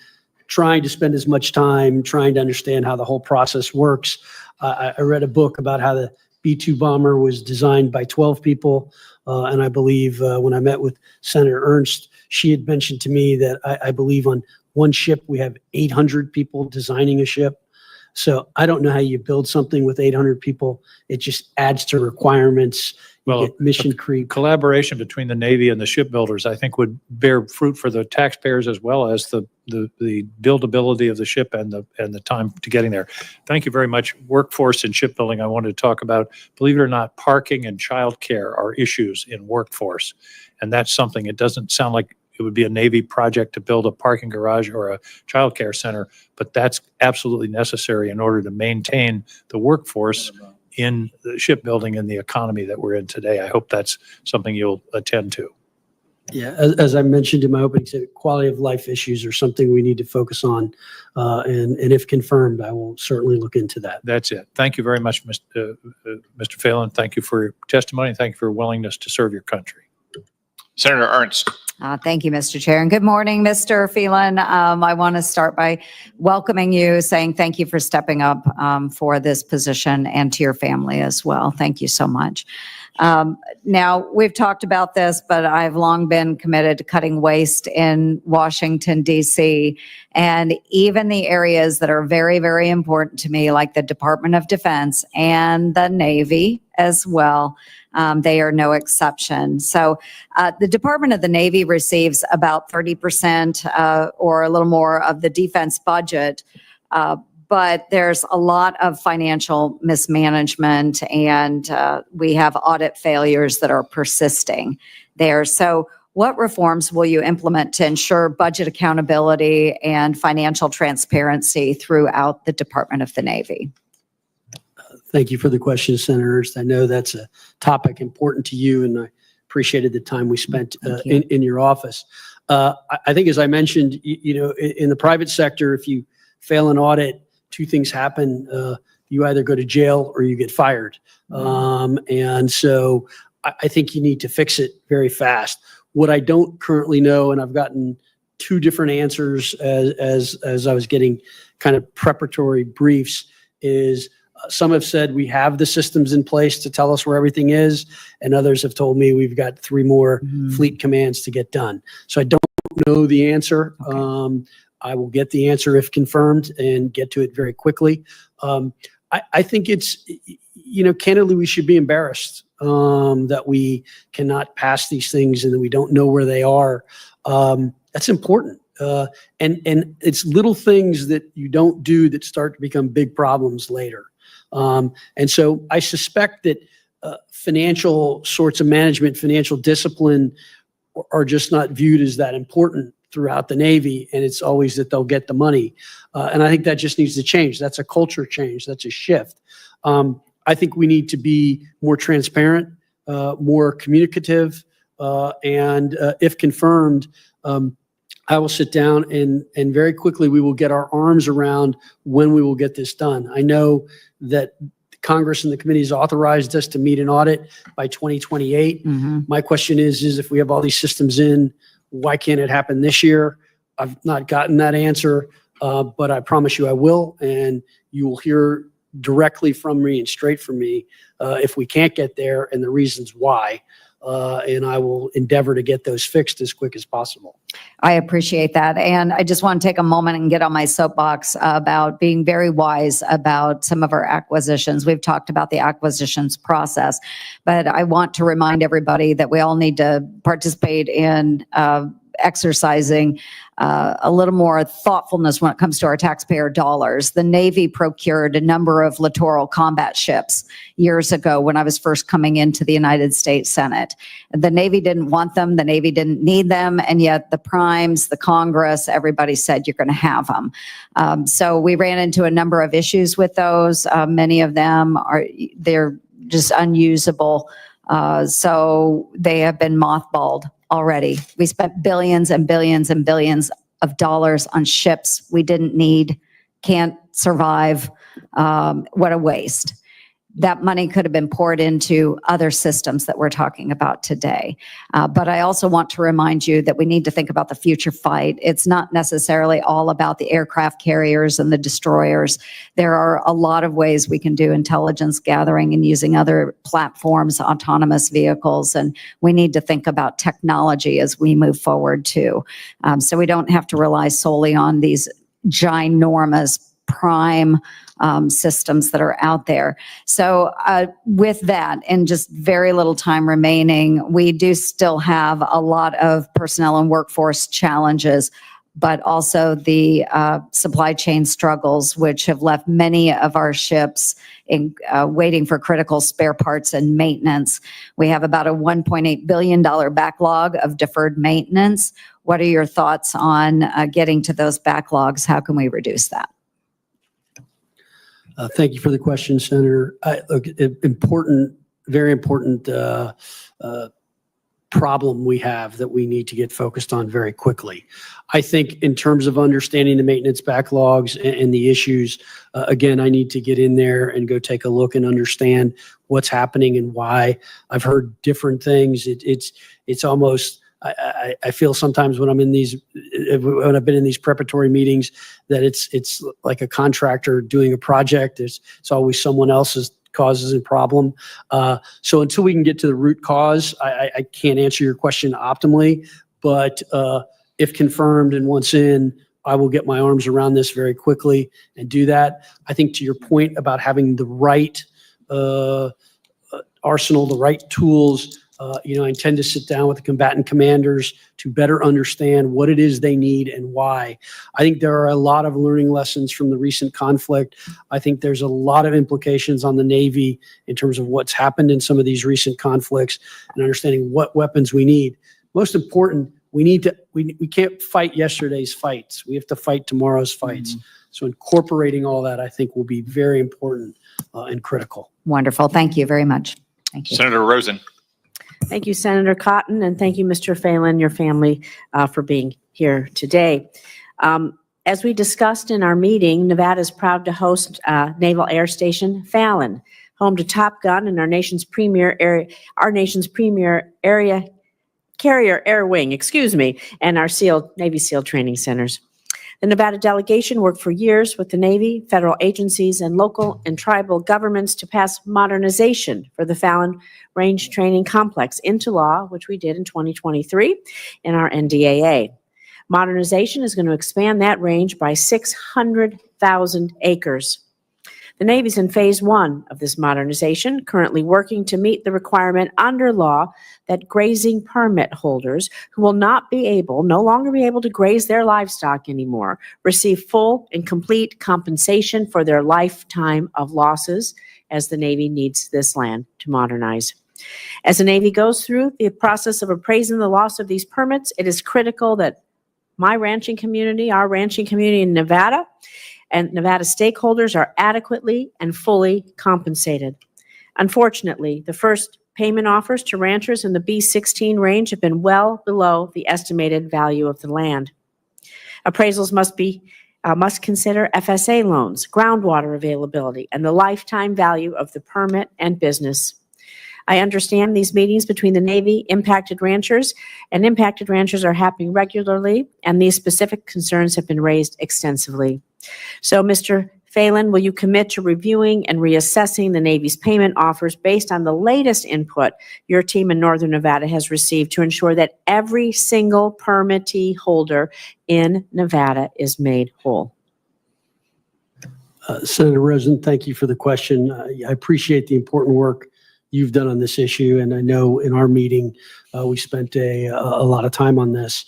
trying to spend as much time trying to understand how the whole process works. I read a book about how the B-2 bomber was designed by 12 people. And I believe when I met with Senator Ernst, she had mentioned to me that I believe on one ship we have 800 people designing a ship. So I don't know how you build something with 800 people. It just adds to requirements. Well, mission creep. Collaboration between the Navy and the shipbuilders, I think, would bear fruit for the taxpayers as well as the buildability of the ship and the time to getting there. Thank you very much. Workforce in shipbuilding, I wanted to talk about. Believe it or not, parking and childcare are issues in workforce, and that's something. It doesn't sound like it would be a Navy project to build a parking garage or a childcare center, but that's absolutely necessary in order to maintain the workforce in the shipbuilding and the economy that we're in today. I hope that's something you'll attend to. Yeah, as I mentioned in my opening statement, quality of life issues are something we need to focus on. And if confirmed, I will certainly look into that. That's it. Thank you very much, Mr. Phelan. Thank you for your testimony. Thank you for your willingness to serve your country. Senator Ernst. Thank you, Mr. Chair. And good morning, Mr. Phelan. I want to start by welcoming you, saying thank you for stepping up for this position, and to your family as well. Thank you so much. Now, we've talked about this, but I've long been committed to cutting waste in Washington, D.C., and even the areas that are very, very important to me, like the Department of Defense and the Navy as well. They are no exception. So the Department of the Navy receives about 30% or a little more of the defense budget, but there's a lot of financial mismanagement, and we have audit failures that are persisting there. So what reforms will you implement to ensure budget accountability and financial transparency throughout the Department of the Navy? Thank you for the question, Senator Ernst. I know that's a topic important to you, and I appreciated the time we spent in your office. I think, as I mentioned, in the private sector, if you fail an audit, two things happen. You either go to jail or you get fired. And so I think you need to fix it very fast. What I don't currently know, and I've gotten two different answers as I was getting kind of preparatory briefs, is some have said we have the systems in place to tell us where everything is, and others have told me we've got 3 more fleet commands to get done. So I don't know the answer. Okay. I will get the answer if confirmed and get to it very quickly. I think it's, candidly, we should be embarrassed that we cannot pass these things and that we don't know where they are. That's important. And it's little things that you don't do that start to become big problems later. And so I suspect that financial sorts of management, financial discipline are just not viewed as that important throughout the Navy, and it's always that they'll get the money. And I think that just needs to change. That's a culture change. That's a shift. I think we need to be more transparent, more communicative, and if confirmed, I will sit down and very quickly we will get our arms around when we will get this done. I know that Congress and the committees authorized us to meet an audit by 2028. My question is if we have all these systems in, why can't it happen this year? I've not gotten that answer, but I promise you I will, and you will hear directly from me and straight from me if we can't get there and the reasons why. And I will endeavor to get those fixed as quick as possible. I appreciate that. And I just want to take a moment and get on my soapbox about being very wise about some of our acquisitions. We've talked about the acquisitions process, but I want to remind everybody that we all need to participate in exercising a little more thoughtfulness when it comes to our taxpayer dollars. The Navy procured a number of littoral combat ships years ago when I was first coming into the United States Senate. The Navy didn't want them, the Navy didn't need them, and yet the primes, the Congress, everybody said you're going to have them. So we ran into a number of issues with those. Many of them they're just unusable. So they have been mothballed already. We spent billions and billions and billions of dollars on ships we didn't need, can't survive. What a waste. That money could have been poured into other systems that we're talking about today. But I also want to remind you that we need to think about the future fight. It's not necessarily all about the aircraft carriers and the destroyers. There are a lot of ways we can do intelligence gathering and using other platforms, autonomous vehicles, and we need to think about technology as we move forward too. So we don't have to rely solely on these ginormous prime systems that are out there. So with that, and just very little time remaining, we do still have a lot of personnel and workforce challenges, but also the supply chain struggles, which have left many of our ships in waiting for critical spare parts and maintenance. We have about a $1.8 billion backlog of deferred maintenance. What are your thoughts on getting to those backlogs? How can we reduce that? Thank you for the question, Senator. Look, important, very important problem we have that we need to get focused on very quickly. I think in terms of understanding the maintenance backlogs and the issues, again, I need to get in there and go take a look and understand what's happening and why. I've heard different things. It's almost, I feel sometimes when I'm in these, when I've been in these preparatory meetings, that it's like a contractor doing a project. It's always someone else's causes and problem. So until we can get to the root cause, I can't answer your question optimally, but if confirmed and once in, I will get my arms around this very quickly and do that. I think to your point about having the right arsenal, the right tools, I intend to sit down with the combatant commanders to better understand what it is they need and why. I think there are a lot of learning lessons from the recent conflict. I think there's a lot of implications on the Navy in terms of what's happened in some of these recent conflicts and understanding what weapons we need. Most important, we can't fight yesterday's fights. We have to fight tomorrow's fights. So incorporating all that, I think, will be very important and critical. Wonderful. Thank you very much. Thank you. Senator Rosen. Thank you, Senator Cotton, and thank you, Mr. Phelan, your family, for being here today. As we discussed in our meeting, Nevada is proud to host Naval Air Station Fallon, home to Top Gun and our nation's premier area carrier air wing, and our Navy SEAL training centers. The Nevada delegation worked for years with the Navy, federal agencies, and local and tribal governments to pass modernization for the Fallon Range Training Complex into law, which we did in 2023 in our NDAA. Modernization is going to expand that range by 600,000 acres. The Navy's in phase 1 of this modernization, currently working to meet the requirement under law that grazing permit holders who will no longer be able to graze their livestock anymore, receive full and complete compensation for their lifetime of losses, as the Navy needs this land to modernize. As the Navy goes through the process of appraising the loss of these permits, it is critical that our ranching community in Nevada, and Nevada stakeholders are adequately and fully compensated. Unfortunately, the first payment offers to ranchers in the B16 range have been well below the estimated value of the land. Appraisals must consider FSA loans, groundwater availability, and the lifetime value of the permit and business. I understand these meetings between the Navy, impacted ranchers are happening regularly, and these specific concerns have been raised extensively. So, Mr. Phelan, will you commit to reviewing and reassessing the Navy's payment offers based on the latest input your team in Northern Nevada has received to ensure that every single permittee holder in Nevada is made whole? Senator Rosen, thank you for the question. I appreciate the important work you've done on this issue, and I know in our meeting we spent a lot of time on this.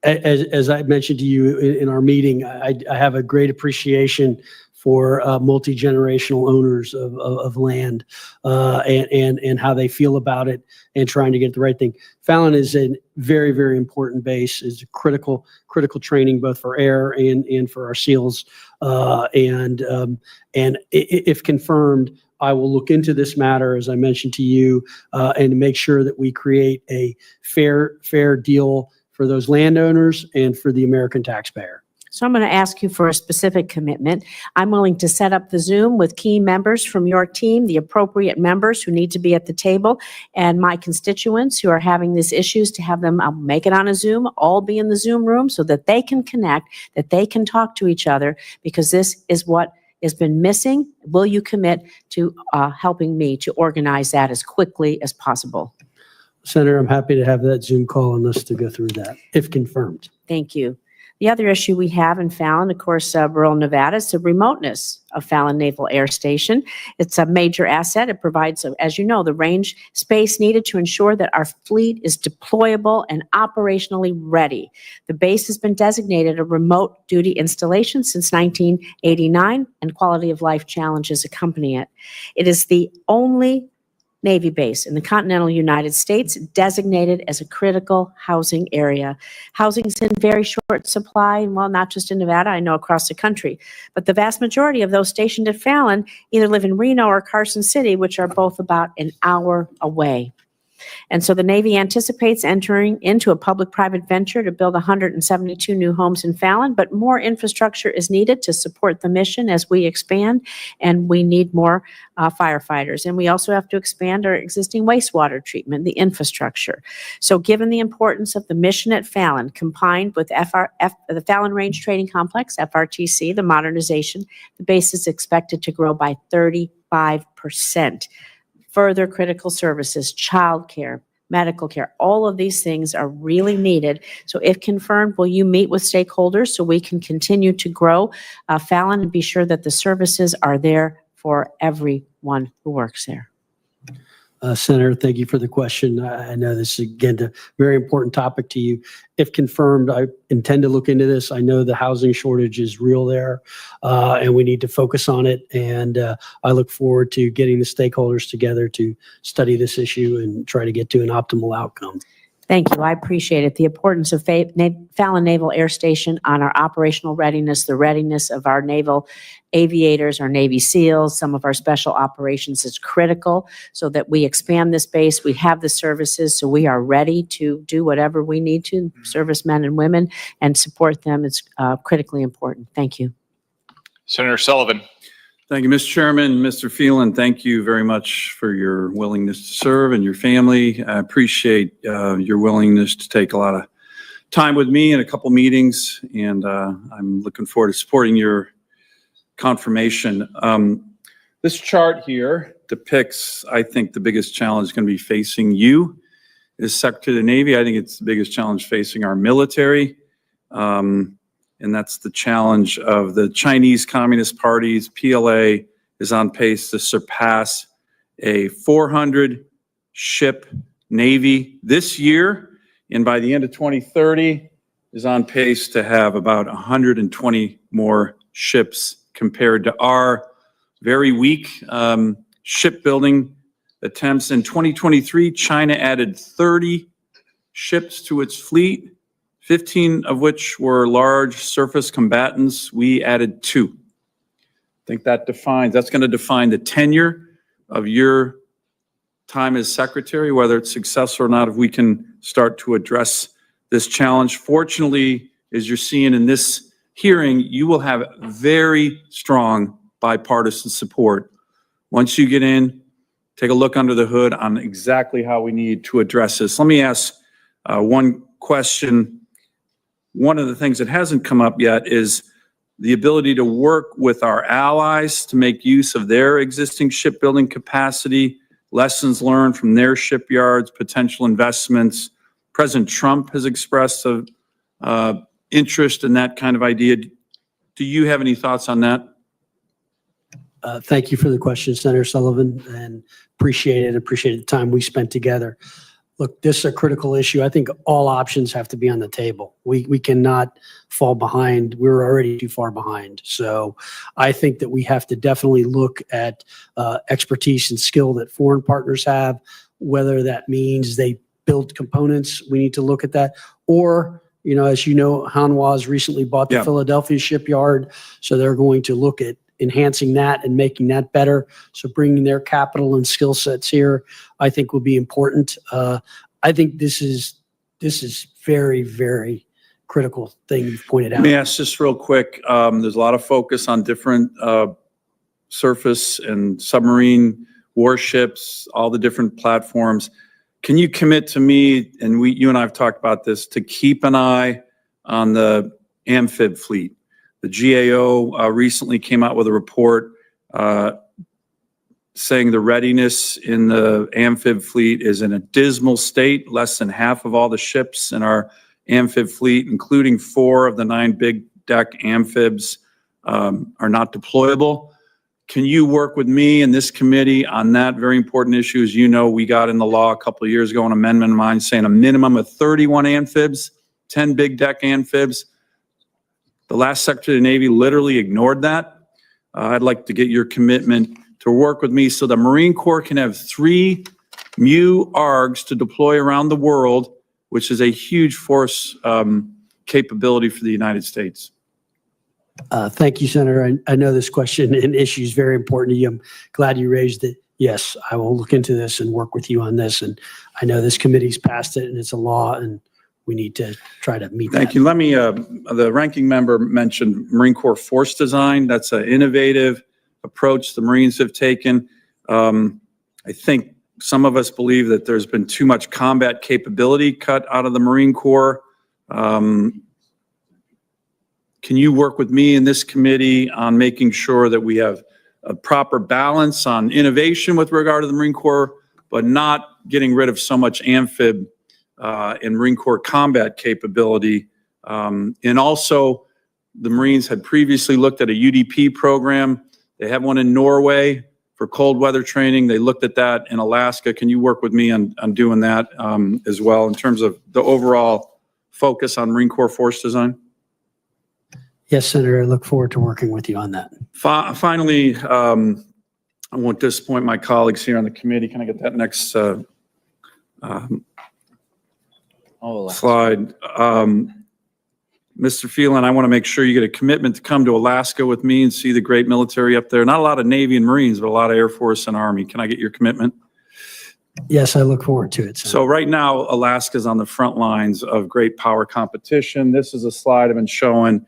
As I mentioned to you in our meeting, I have a great appreciation for multi-generational owners of land and how they feel about it and trying to get the right thing. Fallon is a very, very important base, is critical training both for air and for our SEALs. And if confirmed, I will look into this matter, as I mentioned to you, and make sure that we create a fair deal for those landowners and for the American taxpayer. So I'm going to ask you for a specific commitment. I'm willing to set up the Zoom with key members from your team, the appropriate members who need to be at the table, and my constituents who are having these issues to have them, I'll make it on a Zoom, all be in the Zoom room so that they can connect, that they can talk to each other, because this is what has been missing. Will you commit to helping me to organize that as quickly as possible? Senator, I'm happy to have that Zoom call on us to go through that, if confirmed. Thank you. The other issue we have in Fallon, of course, rural Nevada, is the remoteness of Fallon Naval Air Station. It's a major asset. It provides, as you know, the range space needed to ensure that our fleet is deployable and operationally ready. The base has been designated a remote duty installation since 1989, and quality of life challenges accompany it. It is the only Navy base in the continental United States designated as a critical housing area. Housing is in very short supply, well, not just in Nevada, I know across the country, but the vast majority of those stationed at Fallon either live in Reno or Carson City, which are both about an hour away. And so the Navy anticipates entering into a public-private venture to build 172 new homes in Fallon, but more infrastructure is needed to support the mission as we expand, and we need more firefighters. And we also have to expand our existing wastewater treatment, the infrastructure. So given the importance of the mission at Fallon, combined with the Fallon Range Training Complex, FRTC, the modernization, the base is expected to grow by 35%. Further critical services, childcare, medical care, all of these things are really needed. So if confirmed, will you meet with stakeholders so we can continue to grow Fallon and be sure that the services are there for everyone who works there? Senator, thank you for the question. I know this is, again, a very important topic to you. If confirmed, I intend to look into this. I know the housing shortage is real there, and we need to focus on it. And I look forward to getting the stakeholders together to study this issue and try to get to an optimal outcome. Thank you. I appreciate it. The importance of Phelan Naval Air Station on our operational readiness, the readiness of our naval aviators, our Navy SEALs, some of our special operations is critical so that we expand this base. We have the services, so we are ready to do whatever we need to, servicemen and women, and support them. It's critically important. Thank you. Senator Sullivan. Thank you, Mr. Chairman. Mr. Phelan, thank you very much for your willingness to serve and your family. I appreciate your willingness to take a lot of time with me in a couple meetings, and I'm looking forward to supporting your confirmation. This chart here depicts, I think, the biggest challenge going to be facing you as Secretary of the Navy. I think it's the biggest challenge facing our military. And that's the challenge of the Chinese Communist Party's PLA is on pace to surpass a 400-ship Navy this year, and by the end of 2030 is on pace to have about 120 more ships compared to our very weak shipbuilding attempts. In 2023, China added 30 ships to its fleet, 15 of which were large surface combatants. We added 2. I think that's going to define the tenure of your time as secretary, whether it's successful or not, if we can start to address this challenge. Fortunately, as you're seeing in this hearing, you will have very strong bipartisan support. Once you get in, take a look under the hood on exactly how we need to address this. Let me ask one question. One of the things that hasn't come up yet is the ability to work with our allies to make use of their existing shipbuilding capacity, lessons learned from their shipyards, potential investments. President Trump has expressed an interest in that kind of idea. Do you have any thoughts on that? Thank you for the question, Senator Sullivan, and appreciate it. Appreciate the time we spent together. Look, this is a critical issue. I think all options have to be on the table. We cannot fall behind. We're already too far behind. So I think that we have to definitely look at expertise and skill that foreign partners have, whether that means they build components. We need to look at that. Or, as you know, Hanwha has recently bought the Philadelphia shipyard. So they're going to look at enhancing that and making that better. So bringing their capital and skill sets here, I think will be important. I think this is very, very critical thing you've pointed out. Let me ask just real quick. There's a lot of focus on different surface and submarine warships, all the different platforms. Can you commit to me, and you and I have talked about this, to keep an eye on the amphib fleet? The GAO recently came out with a report saying the readiness in the amphib fleet is in a dismal state. Less than half of all the ships in our amphib fleet, including 4 of the 9 big deck amphibs, are not deployable. Can you work with me and this committee on that very important issue? As you know, we got in the law a couple of years ago, an amendment of mine saying a minimum of 31 amphibs, 10 big deck amphibs. The last Secretary of the Navy literally ignored that. I'd like to get your commitment to work with me so the Marine Corps can have 3 MU ARGs to deploy around the world, which is a huge force capability for the United States. Thank you, Senator. I know this question and issue is very important to you. I'm glad you raised it. Yes, I will look into this and work with you on this. And I know this committee's passed it and it's a law, and we need to try to meet that. Thank you. Let me, the ranking member mentioned Marine Corps force design. That's an innovative approach the Marines have taken. I think some of us believe that there's been too much combat capability cut out of the Marine Corps. Can you work with me in this committee on making sure that we have a proper balance on innovation with regard to the Marine Corps, but not getting rid of so much amphib and Marine Corps combat capability? And also, the Marines had previously looked at a UDP program. They have one in Norway for cold weather training. They looked at that in Alaska. Can you work with me on doing that as well in terms of the overall focus on Marine Corps force design? Yes, Senator, I look forward to working with you on that. Finally, I won't disappoint my colleagues here on the committee. Can I get that next slide. Mr. Phelan, I want to make sure you get a commitment to come to Alaska with me and see the great military up there. Not a lot of Navy and Marines, but a lot of Air Force and Army. Can I get your commitment? Yes, I look forward to it. Senator. So right now, Alaska's on the front lines of great power competition. This is a slide I've been showing.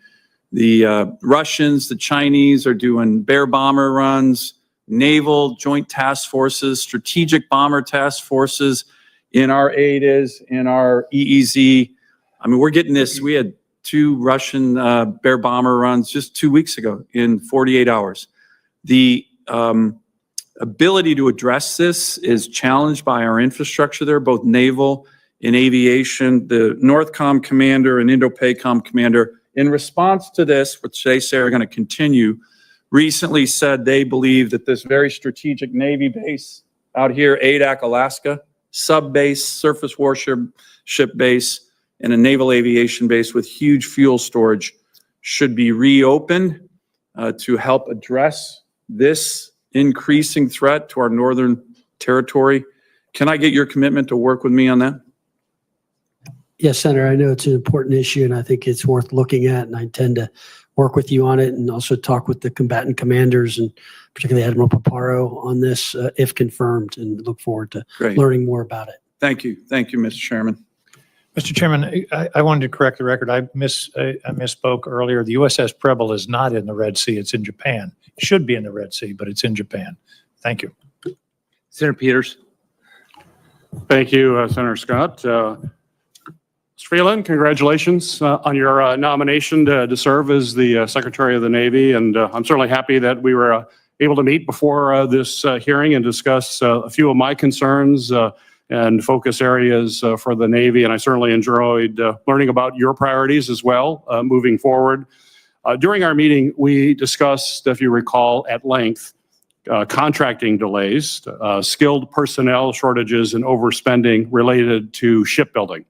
The Russians, the Chinese are doing bear bomber runs, naval joint task forces, strategic bomber task forces in our AIDAs, in our EEZ. I mean, we're getting this. We had 2 Russian bear bomber runs just 2 weeks ago in 48 hours. The ability to address this is challenged by our infrastructure there, both naval and aviation. The NORTHCOM commander and INDOPACOM commander, in response to this, which they say are going to continue, recently said they believe that this very strategic Navy base out here, Adak, Alaska, sub-base, surface warship base, and a naval aviation base with huge fuel storage should be reopened to help address this increasing threat to our northern territory. Can I get your commitment to work with me on that? Yes, Senator, I know it's an important issue and I think it's worth looking at, and I intend to work with you on it and also talk with the combatant commanders and particularly Admiral Paparo on this if confirmed, and look forward to Great. learning more about it. Thank you. Thank you, Mr. Chairman. Mr. Chairman, I wanted to correct the record. I misspoke earlier. The USS Preble is not in the Red Sea. It's in Japan. It should be in the Red Sea, but it's in Japan. Thank you. Senator Peters. Thank you, Senator Scott. Mr. Phelan, congratulations on your nomination to serve as the Secretary of the Navy. And I'm certainly happy that we were able to meet before this hearing and discuss a few of my concerns and focus areas for the Navy. And I certainly enjoyed learning about your priorities as well moving forward. During our meeting, we discussed, if you recall, at length, contracting delays, skilled personnel shortages, and overspending related to shipbuilding.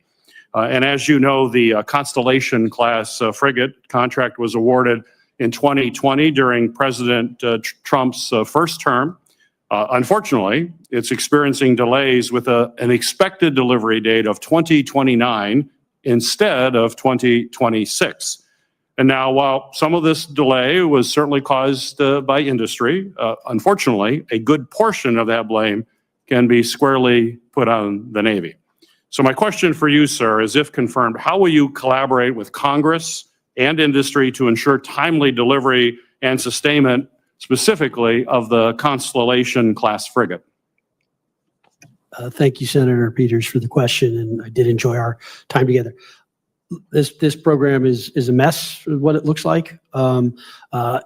And as you know, the Constellation class frigate contract was awarded in 2020 during President Trump's first term. Unfortunately, it's experiencing delays with an expected delivery date of 2029 instead of 2026. And now, while some of this delay was certainly caused by industry, unfortunately, a good portion of that blame can be squarely put on the Navy. So my question for you, sir, is if confirmed, how will you collaborate with Congress and industry to ensure timely delivery and sustainment, specifically of the Constellation class frigate? Thank you, Senator Peters, for the question, and I did enjoy our time together. This program is a mess, what it looks like.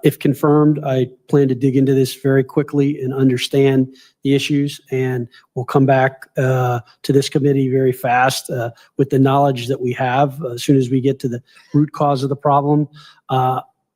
If confirmed, I plan to dig into this very quickly and understand the issues, and we'll come back to this committee very fast with the knowledge that we have as soon as we get to the root cause of the problem.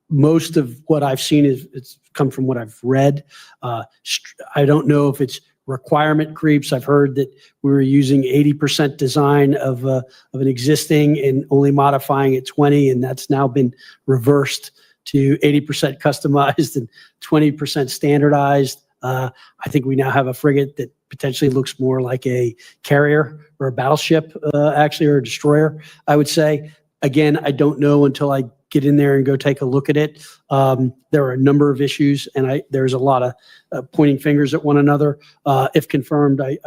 Most of what I've seen it's come from what I've read. I don't know if it's requirement creeps. I've heard that we were using 80% design of an existing and only modifying it 20, and that's now been reversed to 80% customized and 20% standardized. I think we now have a frigate that potentially looks more like a carrier or a battleship, actually, or a destroyer, I would say. Again, I don't know until I get in there and go take a look at it. There are a number of issues, and there's a lot of pointing fingers at one another. If confirmed, I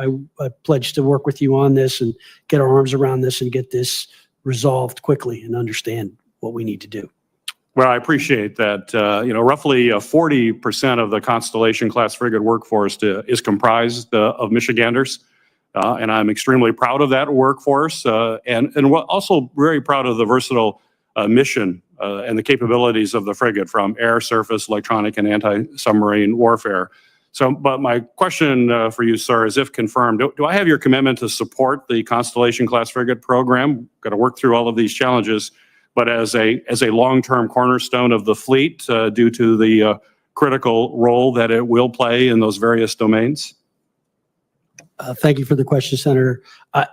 pledge to work with you on this and get our arms around this and get this resolved quickly and understand what we need to do. Well, I appreciate that. Roughly 40% of the Constellation class frigate workforce is comprised of Michiganders. And I'm extremely proud of that workforce and also very proud of the versatile mission and the capabilities of the frigate from air, surface, electronic, and anti-submarine warfare. So, but my question for you, sir, is if confirmed, do I have your commitment to support the Constellation class frigate program? Got to work through all of these challenges, but as a long-term cornerstone of the fleet due to the critical role that it will play in those various domains? Thank you for the question, Senator.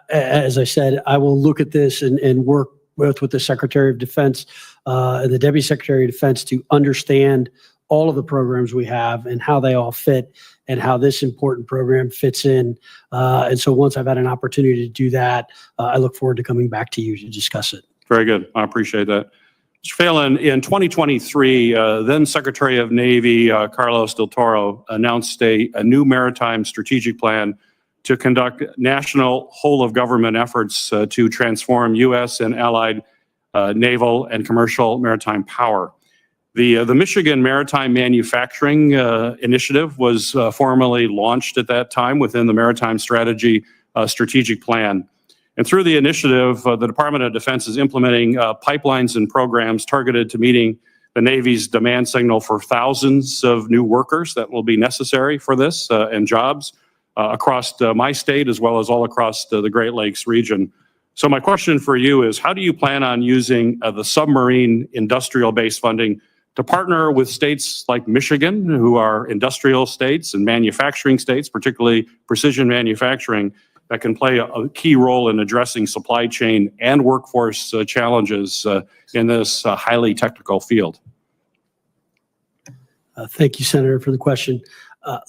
As I said, I will look at this and work both with the Secretary of Defense and the Deputy Secretary of Defense to understand all of the programs we have and how they all fit and how this important program fits in. And so once I've had an opportunity to do that, I look forward to coming back to you to discuss it. Very good. I appreciate that. Mr. Phelan, in 2023, then Secretary of Navy Carlos del Toro announced a new maritime strategic plan to conduct national whole-of-government efforts to transform U.S. and allied naval and commercial maritime power. The Michigan Maritime Manufacturing Initiative was formally launched at that time within the Maritime Strategy Strategic Plan. And through the initiative, the Department of Defense is implementing pipelines and programs targeted to meeting the Navy's demand signal for thousands of new workers that will be necessary for this and jobs across my state as well as all across the Great Lakes region. So my question for you is, how do you plan on using the submarine industrial-based funding to partner with states like Michigan, who are industrial states and manufacturing states, particularly precision manufacturing, that can play a key role in addressing supply chain and workforce challenges in this highly technical field? Thank you, Senator, for the question.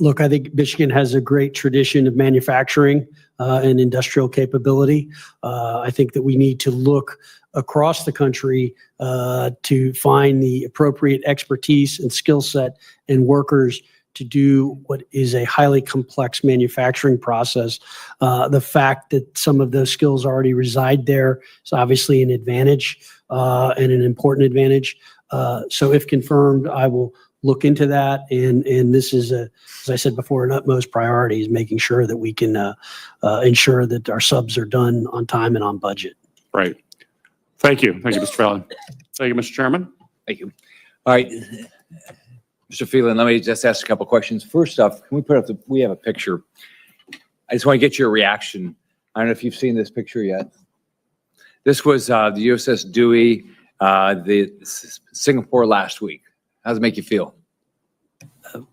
Look, I think Michigan has a great tradition of manufacturing and industrial capability. I think that we need to look across the country to find the appropriate expertise and skill set and workers to do what is a highly complex manufacturing process. The fact that some of those skills already reside there is obviously an advantage and an important advantage. So if confirmed, I will look into that. And this is, as I said before, an utmost priority is making sure that we can ensure that our subs are done on time and on budget. Right. Thank you. Thank you, Mr. Phelan. Thank you, Mr. Chairman. Thank you. All right, Mr. Phelan, let me just ask a couple questions. First off, can we put up we have a picture. I just want to get your reaction. I don't know if you've seen this picture yet. This was the USS Dewey, the Singapore last week. How does it make you feel?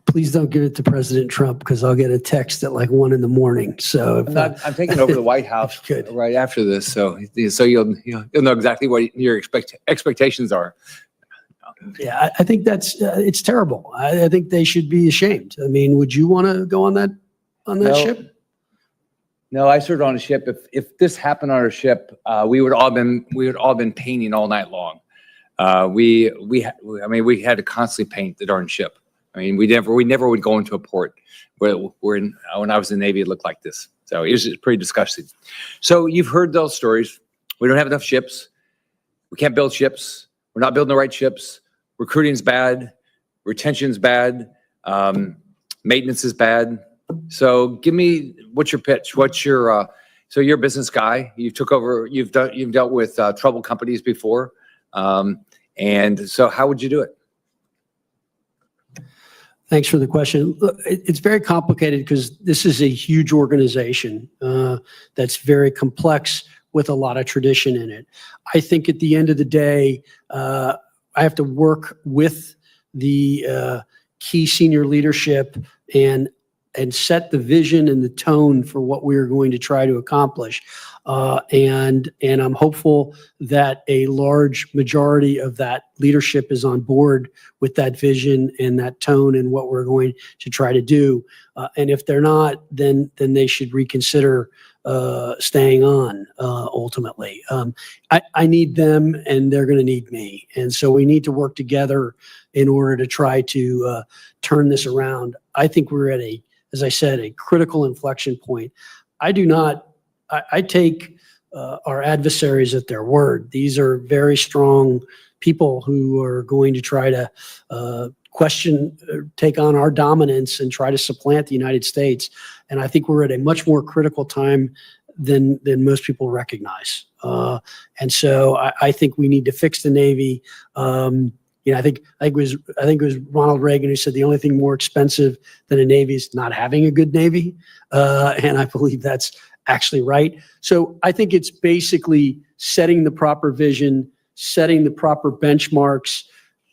Please don't give it to President Trump because I'll get a text at like 1 a.m. So I'm taking over the White House Good. right after this, so you'll know exactly what your expectations are. yeah, I think that's it's terrible. I think they should be ashamed. I mean, would you want to go on that No. ship? No, I served on a ship. If this happened on our ship, we would all been painting all night long. We had to constantly paint the darn ship. I mean, we never would go into a port when I was in the Navy, it looked like this. So it was pretty disgusting. So you've heard those stories. We don't have enough ships. We can't build ships. We're not building the right ships. Recruiting's bad. Retention's bad. Maintenance is bad. So give me, what's your pitch? What's your, so you're a business guy. You've dealt with troubled companies before. And so how would you do it? Thanks for the question. Look, it's very complicated because this is a huge organization that's very complex with a lot of tradition in it. I think at the end of the day, I have to work with the key senior leadership and set the vision and the tone for what we are going to try to accomplish. And I'm hopeful that a large majority of that leadership is on board with that vision and that tone and what we're going to try to do. And if they're not, then they should reconsider staying on ultimately. I need them and they're going to need me. And so we need to work together in order to try to turn this around. I think we're at as I said, a critical inflection point. I take our adversaries at their word. These are very strong people who are going to try to take on our dominance and try to supplant the United States. And I think we're at a much more critical time than most people recognize. And so I think we need to fix the Navy. I think it was Ronald Reagan who said the only thing more expensive than a Navy is not having a good Navy. And I believe that's actually right. So I think it's basically setting the proper vision, setting the proper benchmarks,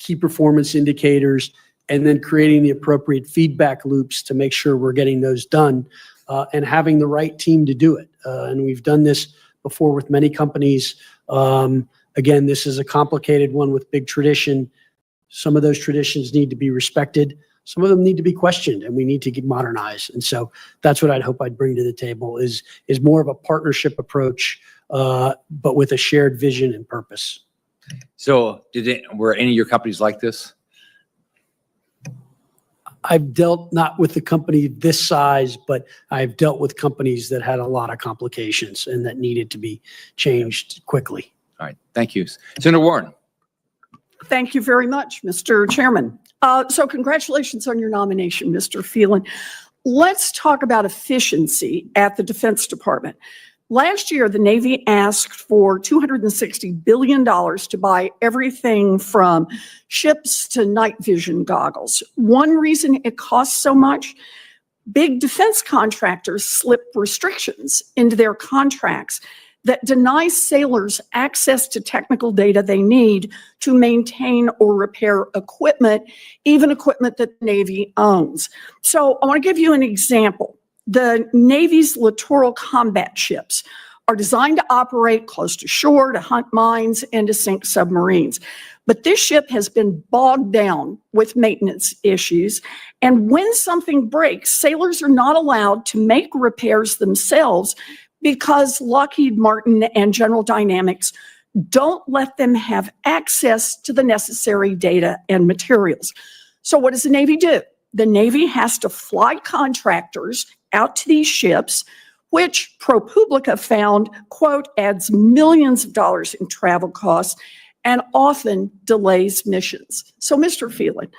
key performance indicators, and then creating the appropriate feedback loops to make sure we're getting those done and having the right team to do it. And we've done this before with many companies. Again, this is a complicated one with big tradition. Some of those traditions need to be respected. Some of them need to be questioned, and we need to get modernized. And so that's what I'd hope I'd bring to the table is more of a partnership approach, but with a shared vision and purpose. So were any of your companies like this? I've dealt not with the company this size, but I've dealt with companies that had a lot of complications and that needed to be changed quickly. All right, thank you. Senator Warren. Thank you very much, Mr. Chairman. So congratulations on your nomination, Mr. Phelan. Let's talk about efficiency at the Defense Department. Last year, the Navy asked for $260 billion to buy everything from ships to night vision goggles. One reason it costs so much, big defense contractors slip restrictions into their contracts that deny sailors access to technical data they need to maintain or repair equipment, even equipment that the Navy owns. So I want to give you an example. The Navy's littoral combat ships are designed to operate close to shore, to hunt mines, and to sink submarines. But this ship has been bogged down with maintenance issues. And when something breaks, sailors are not allowed to make repairs themselves because Lockheed Martin and General Dynamics don't let them have access to the necessary data and materials. So what does the Navy do? The Navy has to fly contractors out to these ships, which ProPublica found, quote, adds millions of dollars in travel costs and often delays missions. So, Mr. Phelan,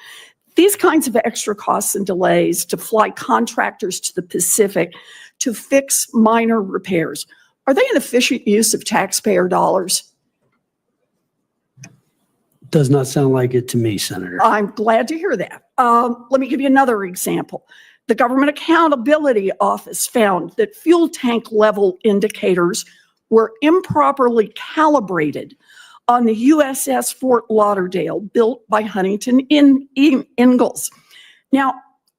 these kinds of extra costs and delays to fly contractors to the Pacific to fix minor repairs, are they an efficient use of taxpayer dollars? Does not sound like it to me, Senator. I'm glad to hear that. Let me give you another example. The Government Accountability Office found that fuel tank level indicators were improperly calibrated on the USS Fort Lauderdale, built by Huntington Ingalls. Now,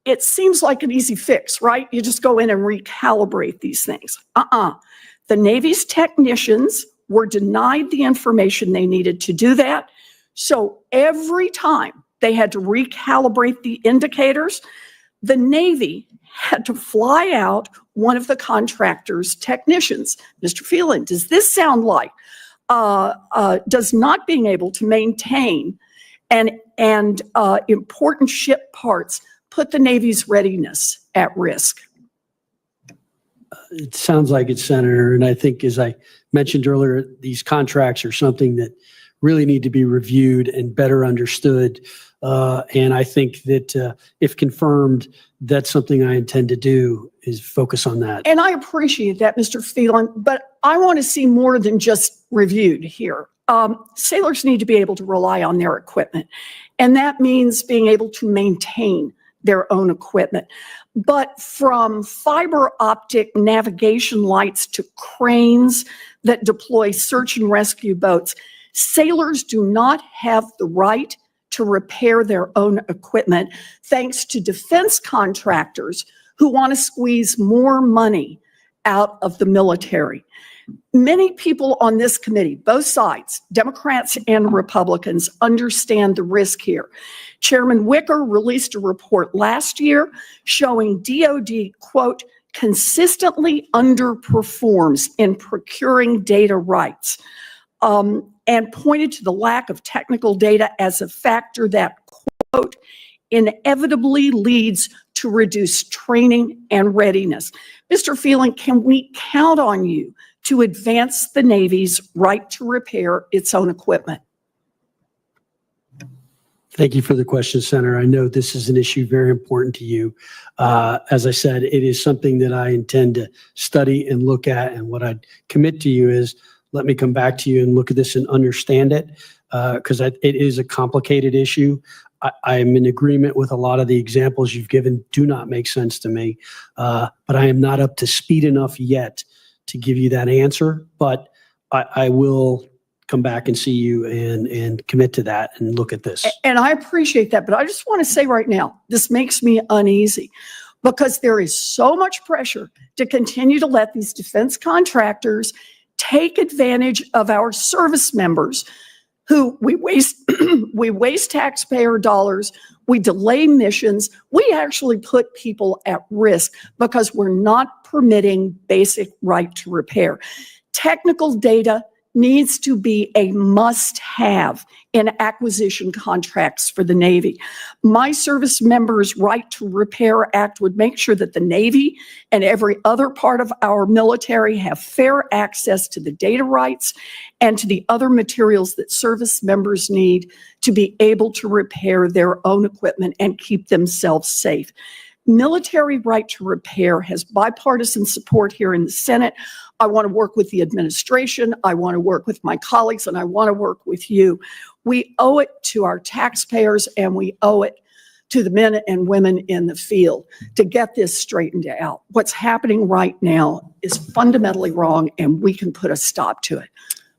it seems like an easy fix, right? You just go in and recalibrate these things. The Navy's technicians were denied the information they needed to do that. So every time they had to recalibrate the indicators, the Navy had to fly out one of the contractor's technicians. Mr. Phelan, does this sound like does not being able to maintain and important ship parts put the Navy's readiness at risk? It sounds like it, Senator. And I think, as I mentioned earlier, these contracts are something that really need to be reviewed and better understood. And I think that if confirmed, that's something I intend to do, is focus on that. And I appreciate that, Mr. Phelan, but I want to see more than just reviewed here. Sailors need to be able to rely on their equipment, and that means being able to maintain their own equipment. But from fiber optic navigation lights to cranes that deploy search and rescue boats, sailors do not have the right to repair their own equipment, thanks to defense contractors who want to squeeze more money out of the military. Many people on this committee, both sides, Democrats and Republicans, understand the risk here. Chairman Wicker released a report last year showing DOD, quote, consistently underperforms in procuring data rights, and pointed to the lack of technical data as a factor that, quote, inevitably leads to reduced training and readiness. Mr. Phelan, can we count on you to advance the Navy's right to repair its own equipment? Thank you for the question, Senator. I know this is an issue very important to you. As I said, it is something that I intend to study and look at. And what I'd commit to you is, let me come back to you and look at this and understand it, because it is a complicated issue. I am in agreement with a lot of the examples you've given do not make sense to me, but I am not up to speed enough yet to give you that answer. But I will come back and see you and commit to that and look at this. And I appreciate that, but I just want to say right now, this makes me uneasy because there is so much pressure to continue to let these defense contractors take advantage of our service members who we waste, we waste taxpayer dollars, we delay missions, we actually put people at risk because we're not permitting basic right to repair. Technical data needs to be a must-have in acquisition contracts for the Navy. My service members' Right to Repair Act would make sure that the Navy and every other part of our military have fair access to the data rights and to the other materials that service members need to be able to repair their own equipment and keep themselves safe. Military right to repair has bipartisan support here in the Senate. I want to work with the administration. I want to work with my colleagues, and I want to work with you. We owe it to our taxpayers, and we owe it to the men and women in the field to get this straightened out. What's happening right now is fundamentally wrong, and we can put a stop to it.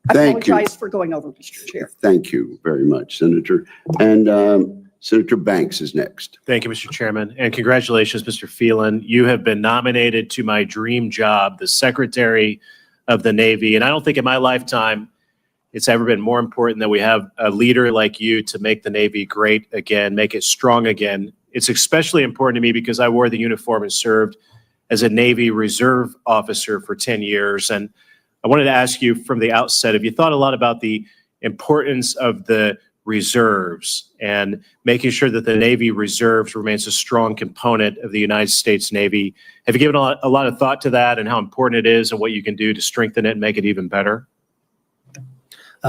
I Thank you. apologize for going over, Mr. Chair. Thank you very much, Senator. And Senator Banks is next. Thank you, Mr. Chairman, and congratulations, Mr. Phelan. You have been nominated to my dream job, the Secretary of the Navy. And I don't think in my lifetime it's ever been more important that we have a leader like you to make the Navy great again, make it strong again. It's especially important to me because I wore the uniform and served as a Navy Reserve officer for 10 years. And I wanted to ask you from the outset, have you thought a lot about the importance of the reserves and making sure that the Navy Reserves remains a strong component of the United States Navy? Have you given a lot of thought to that and how important it is and what you can do to strengthen it and make it even better?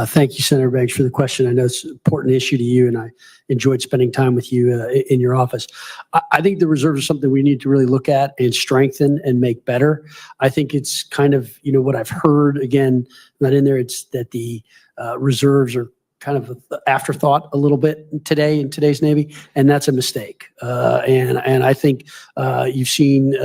Thank you, Senator Banks, for the question. I know it's an important issue to you, and I enjoyed spending time with you in your office. I think the reserves are something we need to really look at and strengthen and make better. I think it's kind of, what I've heard, again, not in there, it's that the reserves are kind of an afterthought a little bit today in today's Navy, and that's a mistake. And I think you've seen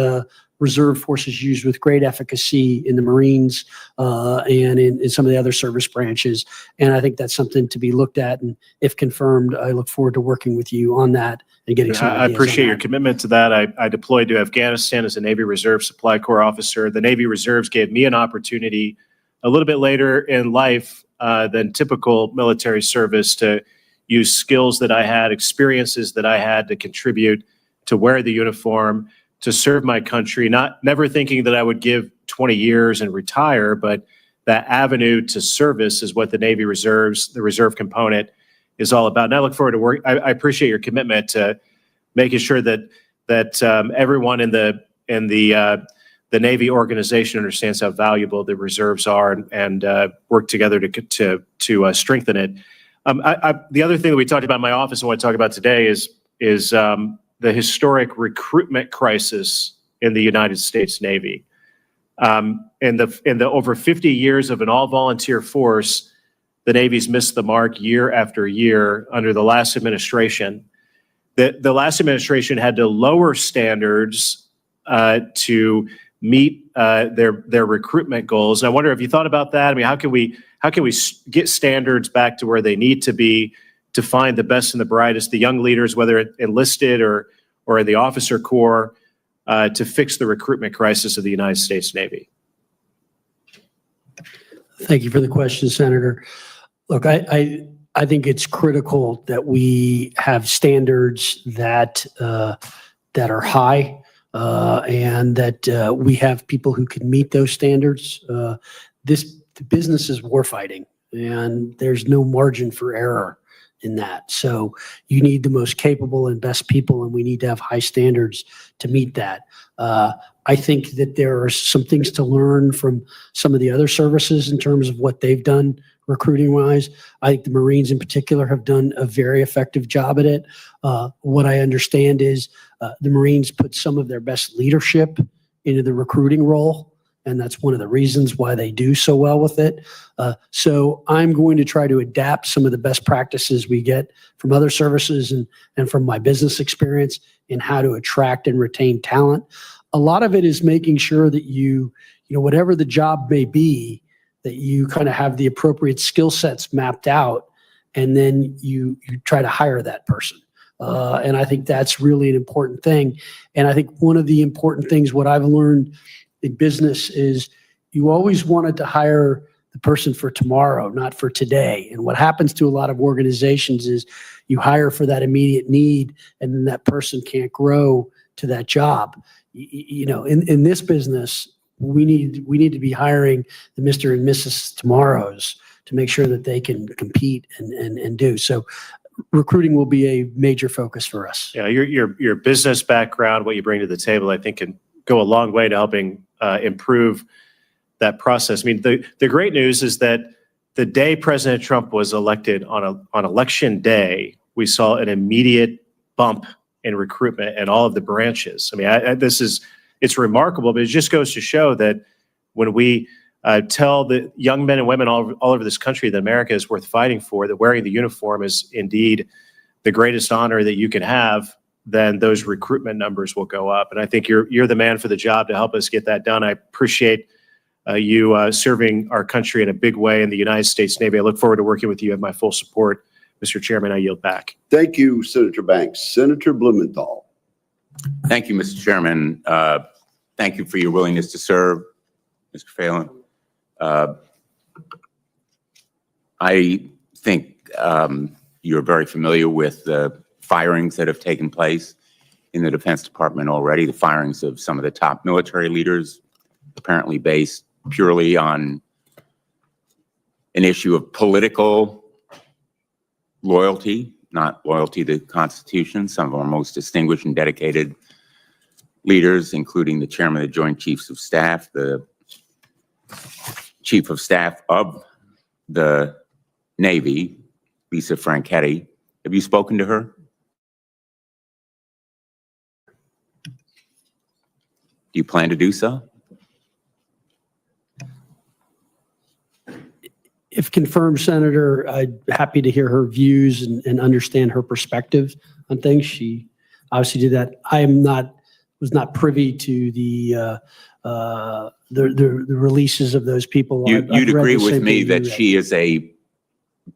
reserve forces used with great efficacy in the Marines and in some of the other service branches. And I think that's something to be looked at. And if confirmed, I look forward to working with you on that and getting some I ideas appreciate on your that. commitment to that. I deployed to Afghanistan as a Navy Reserve Supply Corps officer. The Navy Reserves gave me an opportunity a little bit later in life than typical military service to use skills that I had, experiences that I had to contribute, to wear the uniform, to serve my country, never thinking that I would give 20 years and retire, but that avenue to service is what the Navy Reserves, the reserve component, is all about. And I look forward to work. I appreciate your commitment to making sure that everyone in the Navy organization understands how valuable the reserves are and work together to strengthen it. The other thing that we talked about in my office and want to talk about today is the historic recruitment crisis in the United States Navy. In the over 50 years of an all-volunteer force, the Navy's missed the mark year after year under the last administration. The last administration had to lower standards to meet their recruitment goals. And I wonder if you thought about that. I mean, how can we get standards back to where they need to be to find the best and the brightest, the young leaders, whether enlisted or in the officer corps, to fix the recruitment crisis of the United States Navy? Thank you for the question, Senator. Look, I think it's critical that we have standards that are high and that we have people who can meet those standards. This business is warfighting, and there's no margin for error in that. So you need the most capable and best people, and we need to have high standards to meet that. I think that there are some things to learn from some of the other services in terms of what they've done recruiting-wise. I think the Marines in particular have done a very effective job at it. What I understand is the Marines put some of their best leadership into the recruiting role, and that's one of the reasons why they do so well with it. So I'm going to try to adapt some of the best practices we get from other services and from my business experience in how to attract and retain talent. A lot of it is making sure that you whatever the job may be, that you kind of have the appropriate skill sets mapped out, and then you try to hire that person. And I think that's really an important thing. And I think one of the important things, what I've learned in business, is you always wanted to hire the the person for tomorrow, not for today. And what happens to a lot of organizations is you hire for that immediate need, and then that person can't grow to that job. In this business, we need to be hiring the Mr. and Mrs. Tomorrows to make sure that they can compete and do. So recruiting will be a major focus for us. Yeah, your business background, what you bring to the table, I think can go a long way to helping improve that process. I mean, the great news is that the day President Trump was elected on election day, we saw an immediate bump in recruitment in all of the branches. I mean, it's remarkable, but it just goes to show that when we tell the young men and women all over this country that America is worth fighting for, that wearing the uniform is indeed the greatest honor that you can have, then those recruitment numbers will go up. And I think you're the man for the job to help us get that done. I appreciate you serving our country in a big way in the United States Navy. I look forward to working with you. You have my full support. Mr. Chairman, I yield back. Thank you, Senator Banks. Senator Blumenthal. Thank you, Mr. Chairman. Thank you for your willingness to serve, Mr. Phelan. I think you're very familiar with the firings that have taken place in the Defense Department already, the firings of some of the top military leaders, apparently based purely on an issue of political loyalty, not loyalty to the Constitution. Some of our most distinguished and dedicated leaders, including the Chairman of the Joint Chiefs of Staff, the Chief of Staff of the Navy, Lisa Franchetti. Have you spoken to her? Do you plan to do so? If confirmed, Senator, I'm happy to hear her views and understand her perspective on things. She obviously did that. I was not privy to the releases of those people. You'd agree with me that she is a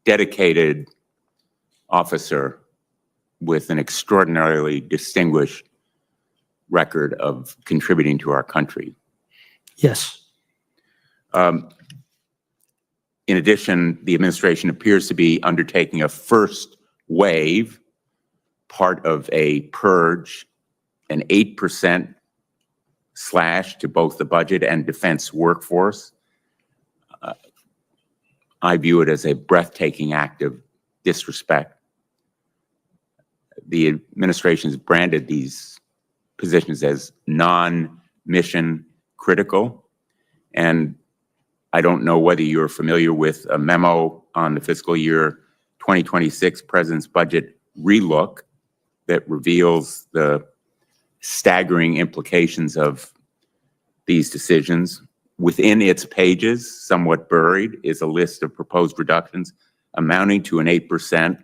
dedicated officer with an extraordinarily distinguished record of contributing to our country. Yes. In addition, the administration appears to be undertaking a first wave, part of a purge, an 8% slash to both the budget and defense workforce. I view it as a breathtaking act of disrespect. The administration has branded these positions as non-mission critical, and I don't know whether you're familiar with a memo on the fiscal year 2026 President's Budget Relook that reveals the staggering implications of these decisions. Within its pages, somewhat buried, is a list of proposed reductions amounting to an 8%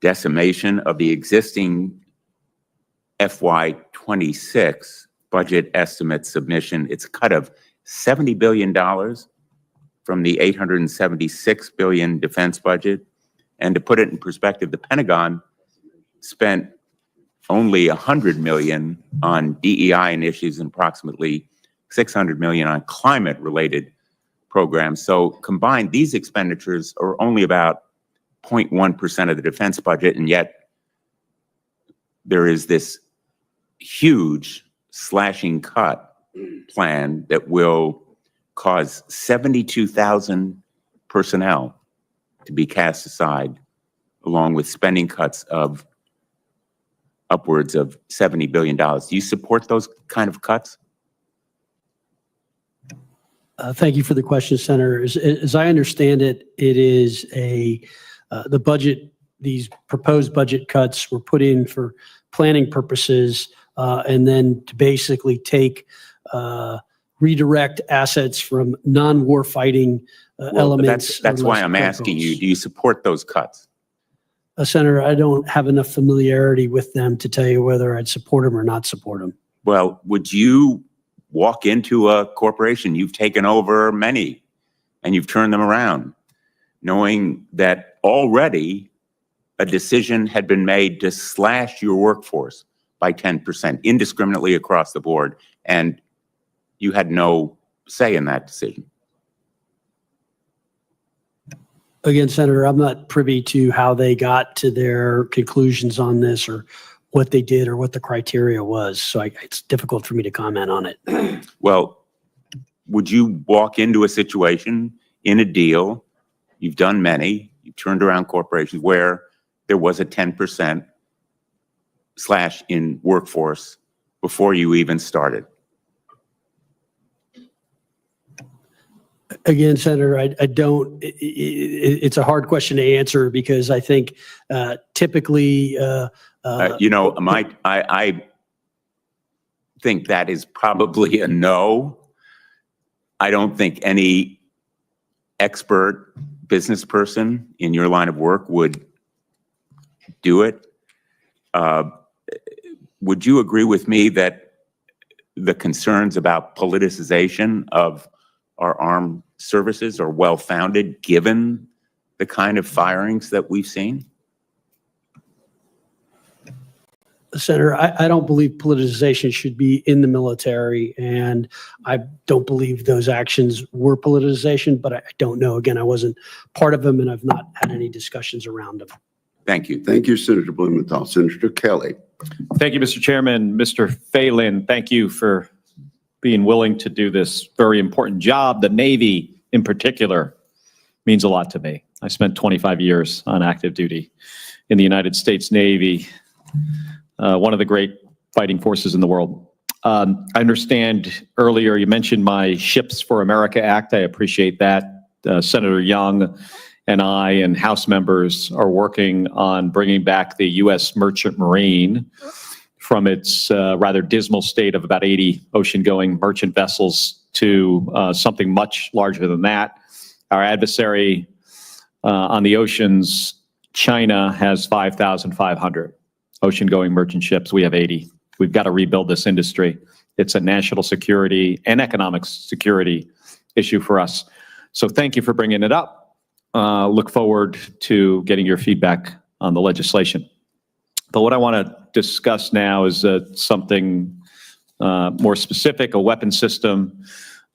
decimation of the existing FY26 budget estimate submission. It's a cut of $70 billion from the $876 billion defense budget. And to put it in perspective, the Pentagon spent only $100 million on DEI initiatives and approximately $600 million on climate-related programs. So combined, these expenditures are only about 0.1% of the defense budget, and yet there is this huge slashing cut plan that will cause 72,000 personnel to be cast aside, along with spending cuts of upwards of $70 billion. Do you support those kind of cuts? Thank you for the question, Senator. As I understand it, it is the budget, these proposed budget cuts were put in for planning purposes, and then to basically redirect assets from non-war fighting elements. That's why I'm asking you, do you support those cuts? Senator, I don't have enough familiarity with them to tell you whether I'd support them or not support them. Well, would you walk into a corporation, you've taken over many, and you've turned them around, knowing that already a decision had been made to slash your workforce by 10% indiscriminately across the board, and you had no say in that decision? Again, Senator, I'm not privy to how they got to their conclusions on this or what they did or what the criteria was. So it's difficult for me to comment on it. Well, would you walk into a situation in a deal, you've done many, you've turned around corporations where there was a 10% slash in workforce before you even started? Again, Senator, I don't, it's a hard question to answer because I think typically, I think that is probably a no. I don't think any expert business person in your line of work would do it. Would you agree with me that the concerns about politicization of our armed services are well-founded given the kind of firings that we've seen? Senator, I don't believe politicization should be in the military, and I don't believe those actions were politicization, but I don't know. Again, I wasn't part of them, and I've not had any discussions around them. Thank you. Thank you, Senator Blumenthal. Senator Kelly. Thank you, Mr. Chairman. Mr. Phelan, thank you for being willing to do this very important job. The Navy, in particular, means a lot to me. I spent 25 years on active duty in the United States Navy, one of the great fighting forces in the world. I understand earlier you mentioned my Ships for America Act. I appreciate that. Senator Young and I and House members are working on bringing back the U.S. Merchant Marine from its rather dismal state of about 80 ocean-going merchant vessels to something much larger than that. Our adversary on the oceans, China, has 5,500 ocean-going merchant ships. We have 80. We've got to rebuild this industry. It's a national security and economic security issue for us. So thank you for bringing it up. Look forward to getting your feedback on the legislation. But what I want to discuss now is something more specific, a weapon system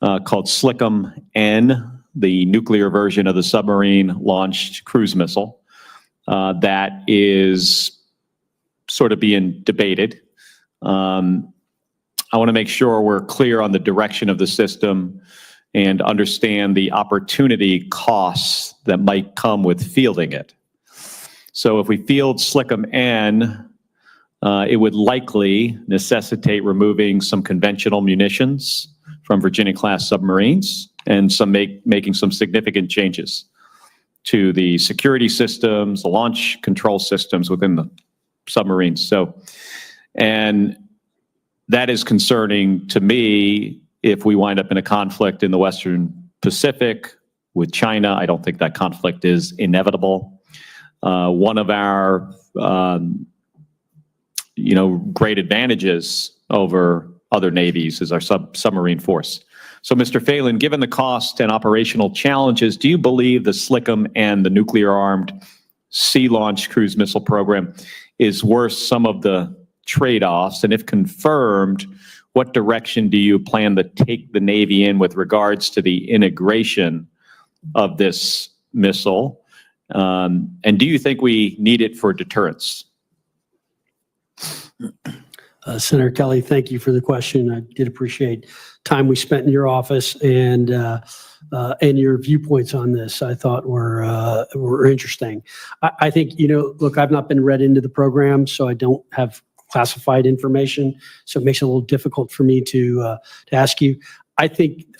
called SLCM-N, the nuclear version of the submarine-launched cruise missile that is sort of being debated. I want to make sure we're clear on the direction of the system and understand the opportunity costs that might come with fielding it. So if we field SLCM-N, it would likely necessitate removing some conventional munitions from Virginia-class submarines and making some significant changes to the security systems, the launch control systems within the submarines. And that is concerning to me if we wind up in a conflict in the Western Pacific with China. I don't think that conflict is inevitable. One of our great advantages over other navies is our submarine force. So, Mr. Phelan, given the cost and operational challenges, do you believe the SLCM and the nuclear-armed sea-launched cruise missile program is worth some of the trade-offs? And if confirmed, what direction do you plan to take the Navy in with regards to the integration of this missile? And do you think we need it for deterrence? Senator Kelly, thank you for the question. I did appreciate time we spent in your office and your viewpoints on this. I thought were interesting. I think, look, I've not been read into the program, so I don't have classified information. So it makes it a little difficult for me to ask you. I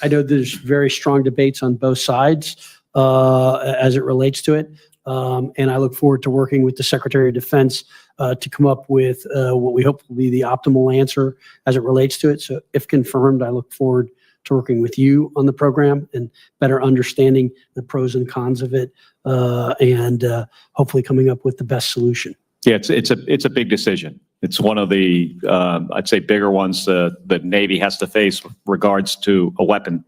know there's very strong debates on both sides as it relates to it. And I look forward to working with the Secretary of Defense to come up with what we hope will be the optimal answer as it relates to it. So if confirmed, I look forward to working with you on the program and better understanding the pros and cons of it and hopefully coming up with the best solution. Yeah, it's a big decision. It's one of the, I'd say, bigger ones that Navy has to face with regards to a weapon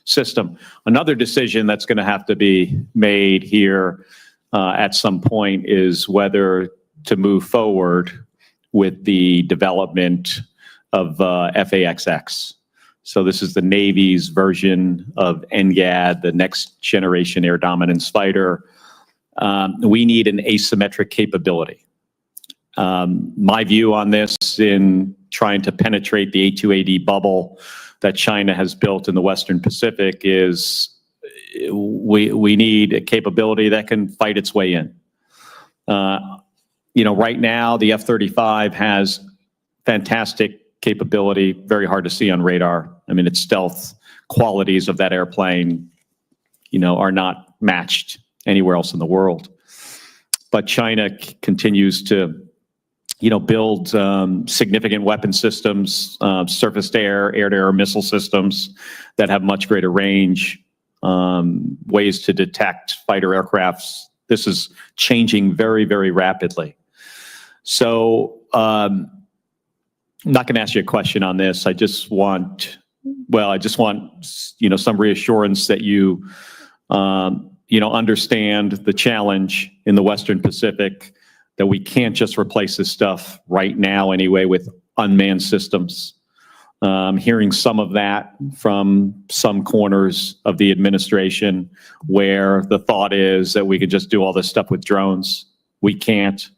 system. Another decision that's going to have to be made here at some point is whether to move forward with the development of FAXX. So this is the Navy's version of NGAD, the Next Generation Air Dominance Fighter. we need an asymmetric capability. My view on this in trying to penetrate the A2AD bubble that China has built in the Western Pacific is we need a capability that can fight its way in. Right now, the F-35 has fantastic capability, very hard to see on radar. I mean, its stealth qualities of that airplane, are not matched anywhere else in the world. But China continues to, build significant weapon systems, surface-to-air, air-to-air missile systems that have much greater range, ways to detect fighter aircrafts. This is changing very, very rapidly. So I'm not going to ask you a question on this. I just want some reassurance that you understand the challenge in the Western Pacific, that we can't just replace this stuff right now anyway with unmanned systems. Hearing some of that from some corners of the administration where the thought is that we could just do all this stuff with drones. We can't.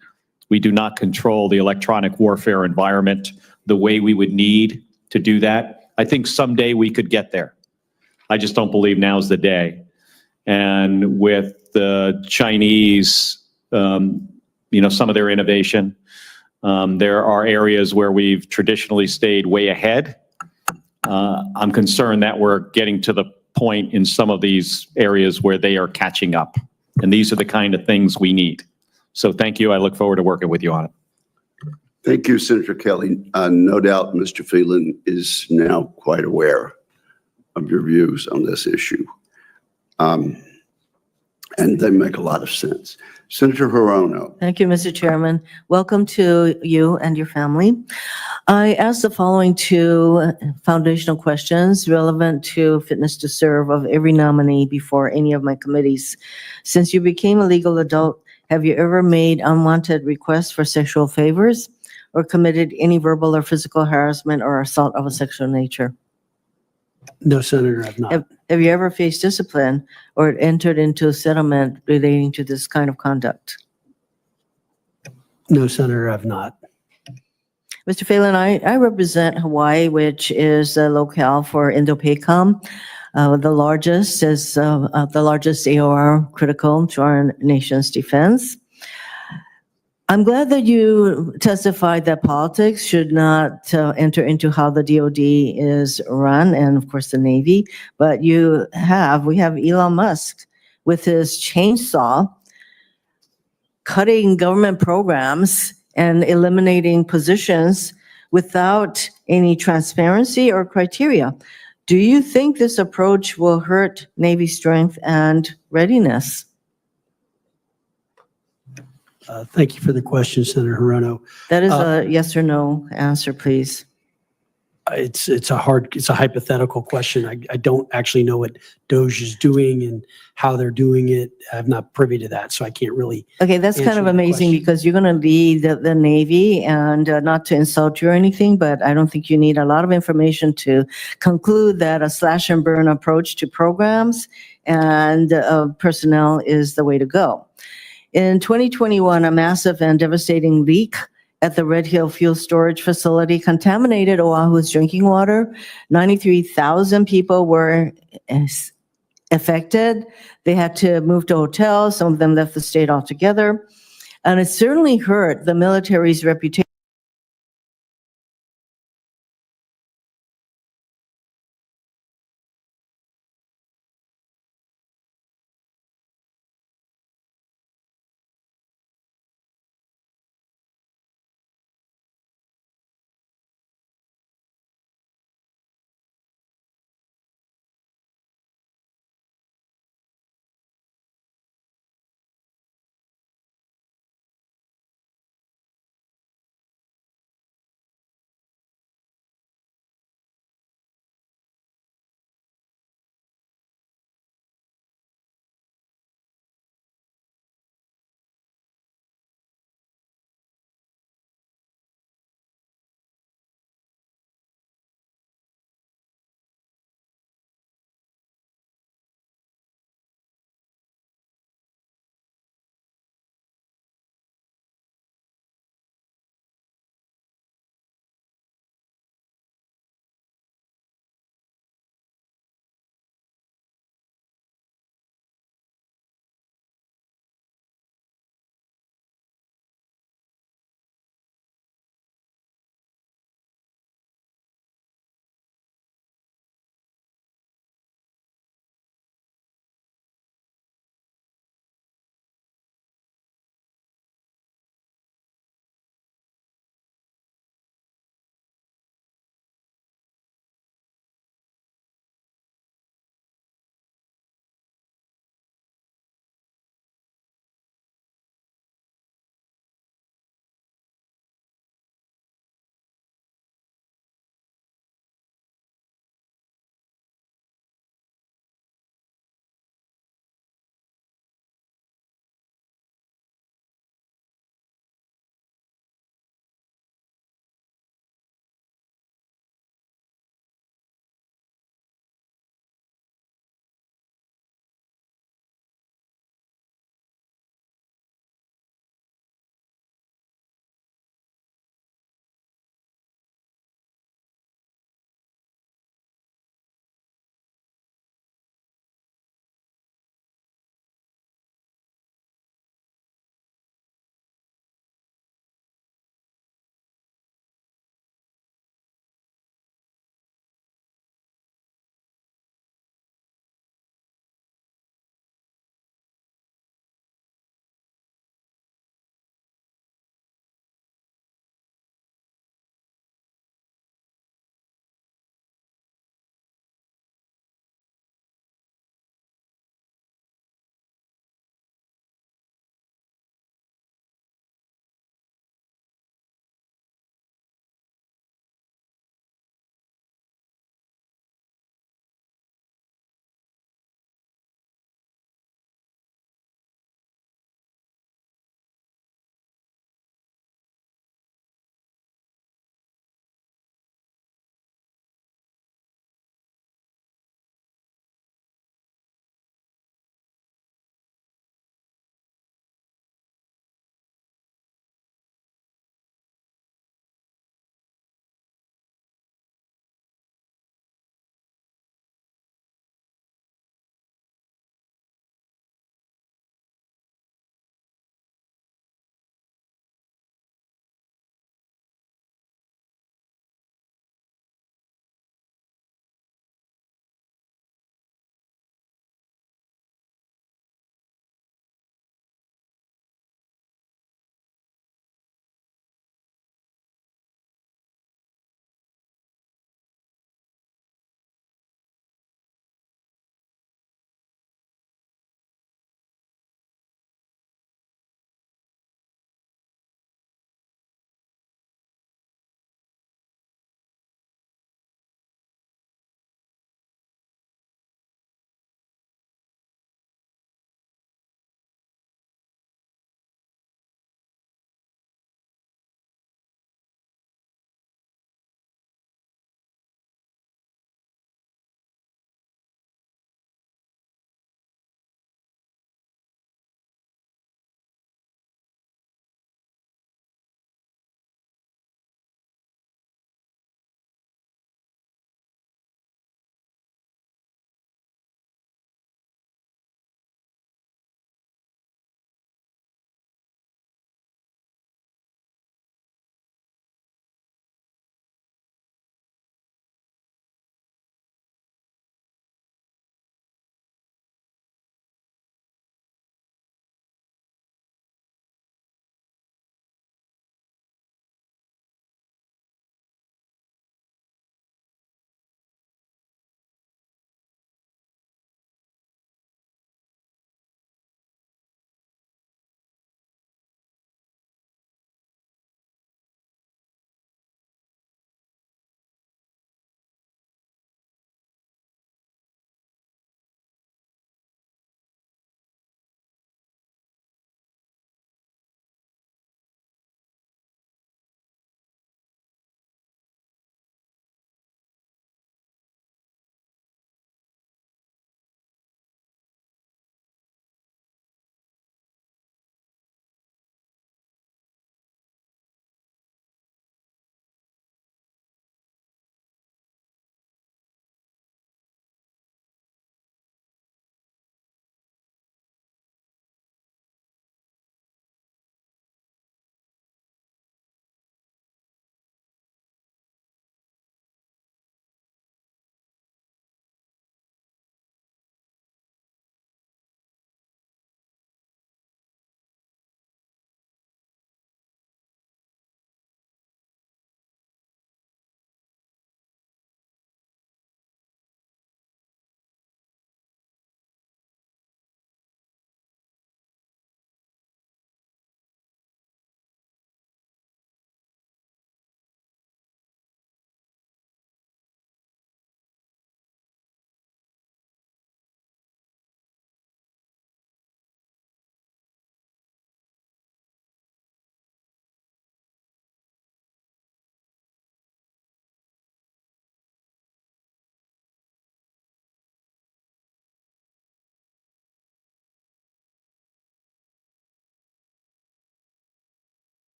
We do not control the electronic warfare environment the way we would need to do that. I think someday we could get there. I just don't believe now's the day. And with the Chinese, some of their innovation, there are areas where we've traditionally stayed way ahead. I'm concerned that we're getting to the point in some of these areas where they are catching up. And these are the kind of things we need. So thank you. I look forward to working with you on it. Thank you, Senator Kelly. No doubt Mr. Phelan is now quite aware of your views on this issue. And they make a lot of sense. Senator Hirono. Thank you, Mr. Chairman. Welcome to you and your family. I asked the following two foundational questions relevant to fitness to serve of every nominee before any of my committees. Since you became a legal adult, have you ever made unwanted requests for sexual favors or committed any verbal or physical harassment or assault of a sexual nature? No, Senator, I've not. Have you ever faced discipline or entered into a settlement relating to this kind of conduct? No, Senator, I've not. Mr. Phelan, I represent Hawaii, which is a locale for INDOPACOM. The largest AOR critical to our nation's defense. I'm glad that you testified that politics should not enter into how the DoD is run, and of course the Navy, but we have Elon Musk with his chainsaw cutting government programs and eliminating positions without any transparency or criteria. Do you think this approach will hurt Navy strength and readiness? Thank you for the question, Senator Hirono. That is a yes or no answer, please. It's a hypothetical question. I don't actually know what DOJ is doing and how they're doing it. I'm not privy to that, so I can't really. Okay, that's kind answer of that amazing question. because you're going to lead the Navy, and not to insult you or anything, but I don't think you need a lot of information to conclude that a slash and burn approach to programs and personnel is the way to go. In 2021, a massive and devastating leak at the Red Hill fuel storage facility contaminated Oahu's drinking water. 93,000 people were affected. They had to move to hotels. Some of them left the state altogether. And it certainly hurt the military's reputation.